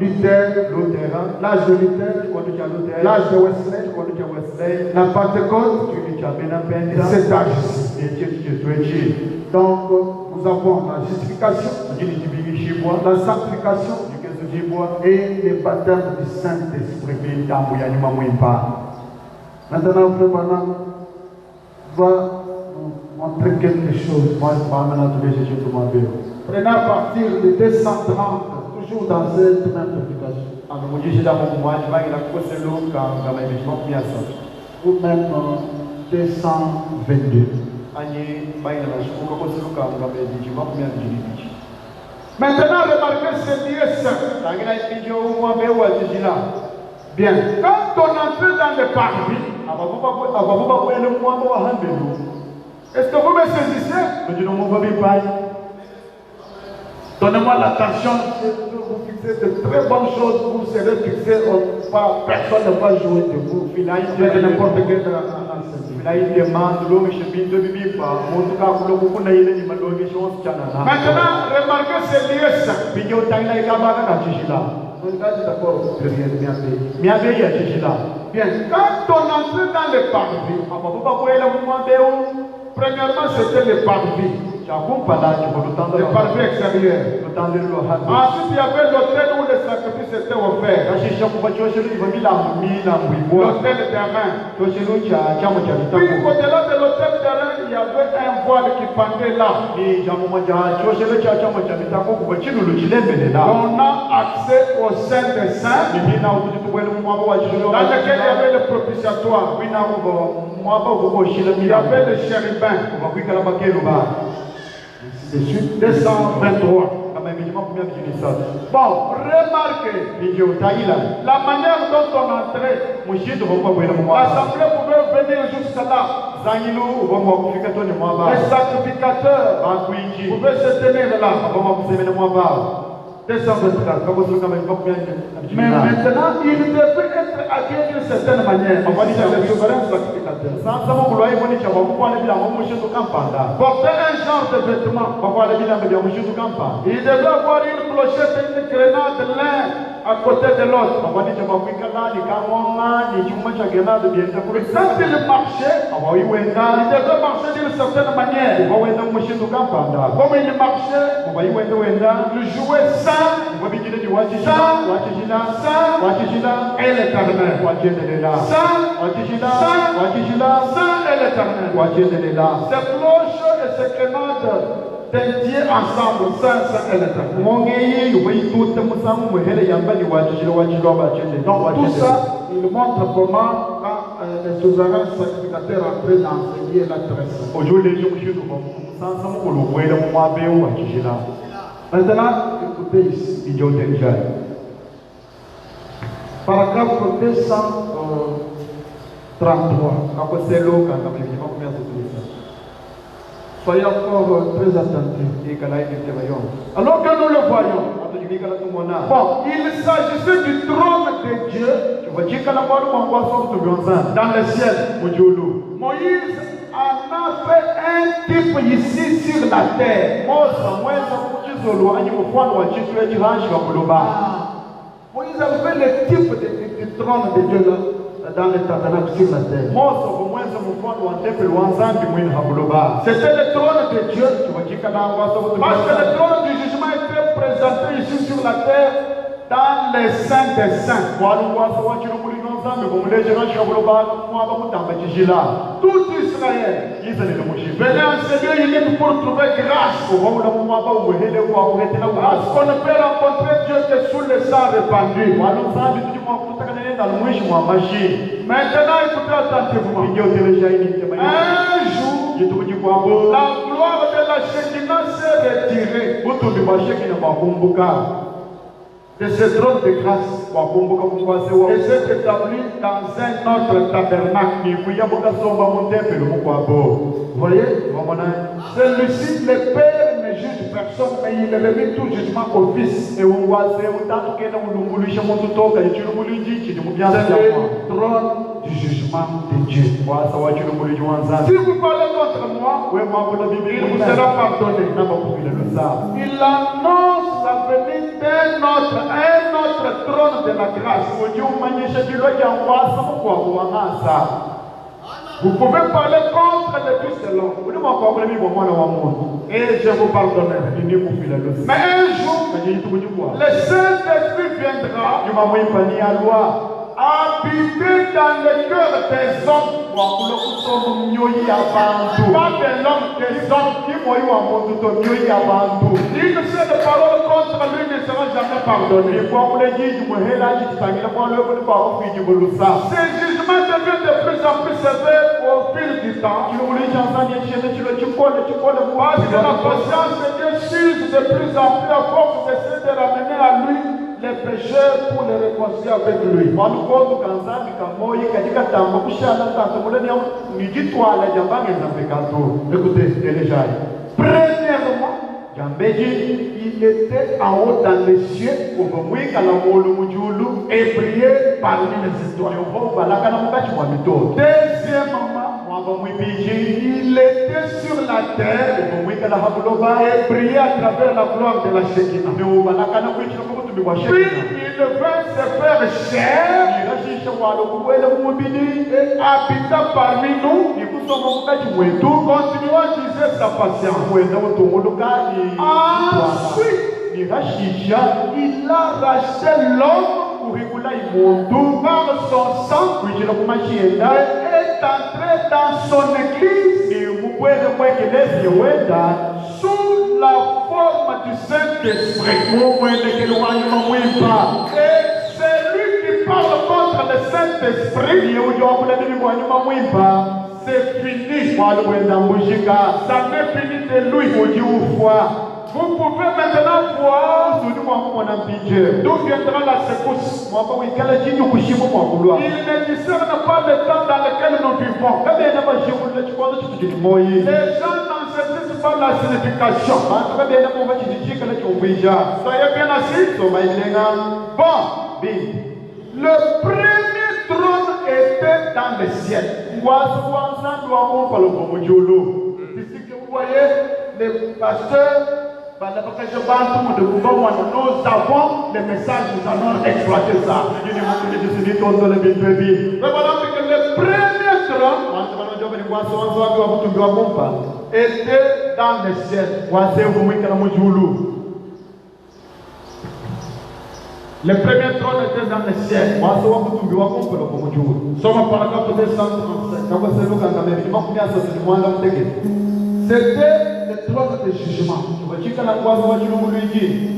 Luther, l'âge de Luther, l'âge de Wesley, la Pentecôte, cet âge. Donc, nous avons la justification, la sanctification et le baptême du Saint-Esprit. Maintenant, Frère Branham va nous montrer quelque chose. Prenez à partir de 230, toujours dans cette même publication. Ou même 222. Maintenant, remarquez ce lieu saint. Bien. Quand on entre dans le parvis, est-ce que vous me saisissez? Donnez-moi l'attention, vous fixez de très bonnes choses, vous serez fixés, personne ne va jouer de vous. Avec n'importe quel maintenant, remarquez ce lieu saint. Regardez d'abord au pluriel, bien, quand on entre dans le parvis, premièrement c'était le parvis. Le parvis extérieur. Ensuite, il y avait l'autel où le sacrifice était offert. L'autel terrain. Puis, au-delà de l'autel terrain, il y avait un voile qui pendait là. On a accès au Saint des Saints, dans lequel il y avait le propitiatoire. Il y avait le chérubin. 223. Bon, remarquez la manière dont on entrait. L'assemblée pouvait venir jusqu'à là. Les sacrificateurs pouvaient se tenir là. 224. Mais maintenant, il devait être habillé d'une certaine manière. C'est le souverain sacrificateur. Porter un genre de vêtement. Il devait avoir une clochette et une grenade l'un à côté de l'autre. Quand il marchait, il devait marcher d'une certaine manière. Comme il marchait, il jouait saint, et l'éternel. Saint et l'éternel. Ces cloches et ces grenades dédiées ensemble, saint et l'éternel. Donc tout ça, il montre comment les souverains sacrificateurs entraient dans ce lieu là très saint. Maintenant, écoutez ici. Paragraphe 233. Soyez encore très attentifs. Alors que nous le voyons, bon, il s'agissait du trône de Dieu dans le ciel. Moïse en a fait un type ici sur la terre. Moïse a fait le type du trône de Dieu là, dans le tabernacle sur la terre. C'était le trône de Dieu. Parce que le trône du jugement était présenté ici sur la terre dans les saints des saints. Tout Israël venait en Seigneur unique pour trouver grâce. Parce qu'on ne peut rencontrer Dieu que sous le sang répandu. Maintenant, écoutez attentivement. Un jour, la gloire de la Shekinah s'est retirée de ce trône de grâce et s'est établi dans un autre tabernacle. Vous voyez, celui-ci, le Père ne juge personne, mais il remet tout jugement au Fils. C'est le trône du jugement de Dieu. Si vous parlez contre moi, il vous sera pardonné. Il annonce la venue d'un autre trône de la grâce. Vous pouvez parler contre le Fils de l'homme. Et je vous pardonnerai. Mais un jour, le Saint-Esprit viendra habiter dans le cœur des hommes. Pas de l'homme, des hommes. Il ne sait de parole contre lui ne sera jamais pardonné. Ces jugements deviennent de plus en plus sévères au fil du temps. Parce que la conscience de Dieu s'use de plus en plus à force d'essayer de ramener à lui les pécheurs pour les réconcilier avec lui. Écoutez, premièrement, il était en haut dans les cieux et brillait parmi les étoiles. Deuxièmement, il était sur la terre et brillait à travers la gloire de la Shekinah. Puis il vint se faire chair et habita parmi nous. Continuons à utiliser sa patience. Ensuite, il a racheté l'homme par son sang et est entré dans son église sous la forme du Saint-Esprit. Et celui qui parle contre le Saint-Esprit, c'est fini. Ça n'est fini de lui. Vous pouvez maintenant voir d'où viendra la secousse. Il ne discerne pas le temps dans lequel nous vivons. Les gens n'en saisissent pas la signification. Soyez bien assis. Bon, le premier trône était dans le ciel. Ici que vous voyez, les pasteurs, nous avons les messages, nous allons exploiter ça. Mais voilà que le premier trône était dans le ciel. Le premier trône était dans le ciel. Somme paragraphe 237. C'était le trône de jugement.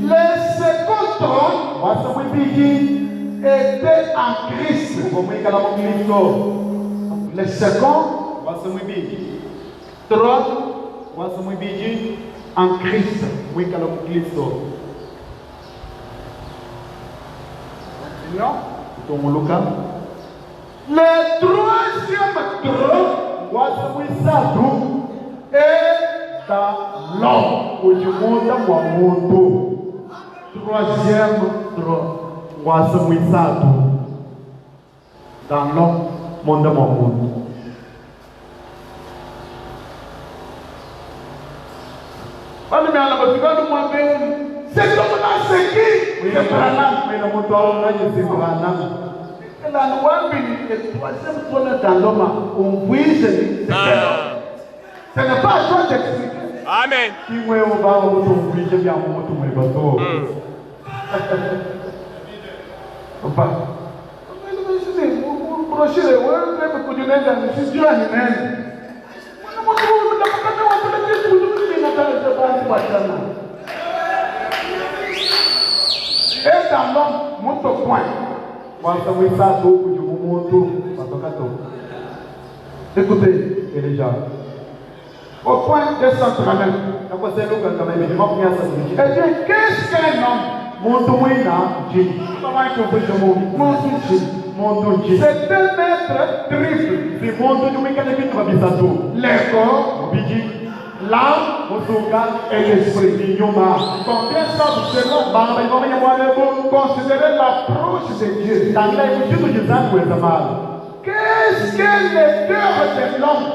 Le second trône était en Christ. Le second trône en Christ. Le troisième trône est dans l'homme. Troisième trône dans l'homme. Cet homme-là, c'est qui? C'est Branham. La loi, le troisième trône dans l'homme, on vise. Ce n'est pas à toi d'expliquer. Amen. Kimwe oba obutumbulije bya muntu mwe bato. Opa. Proshire wewe kujinenda nisijua ni nani. Mwana mtu unataka wapata kitu mtu ninataka basi wachana. Et dans l'homme, mon point. Écoutez, et les gens. Au point 239. Eh bien, qu'est-ce qu'un homme? C'est un être triple. Les corps, l'âme et l'esprit. Combien savent cela? Considérez l'approche de Dieu. Qu'est-ce que le cœur de l'homme?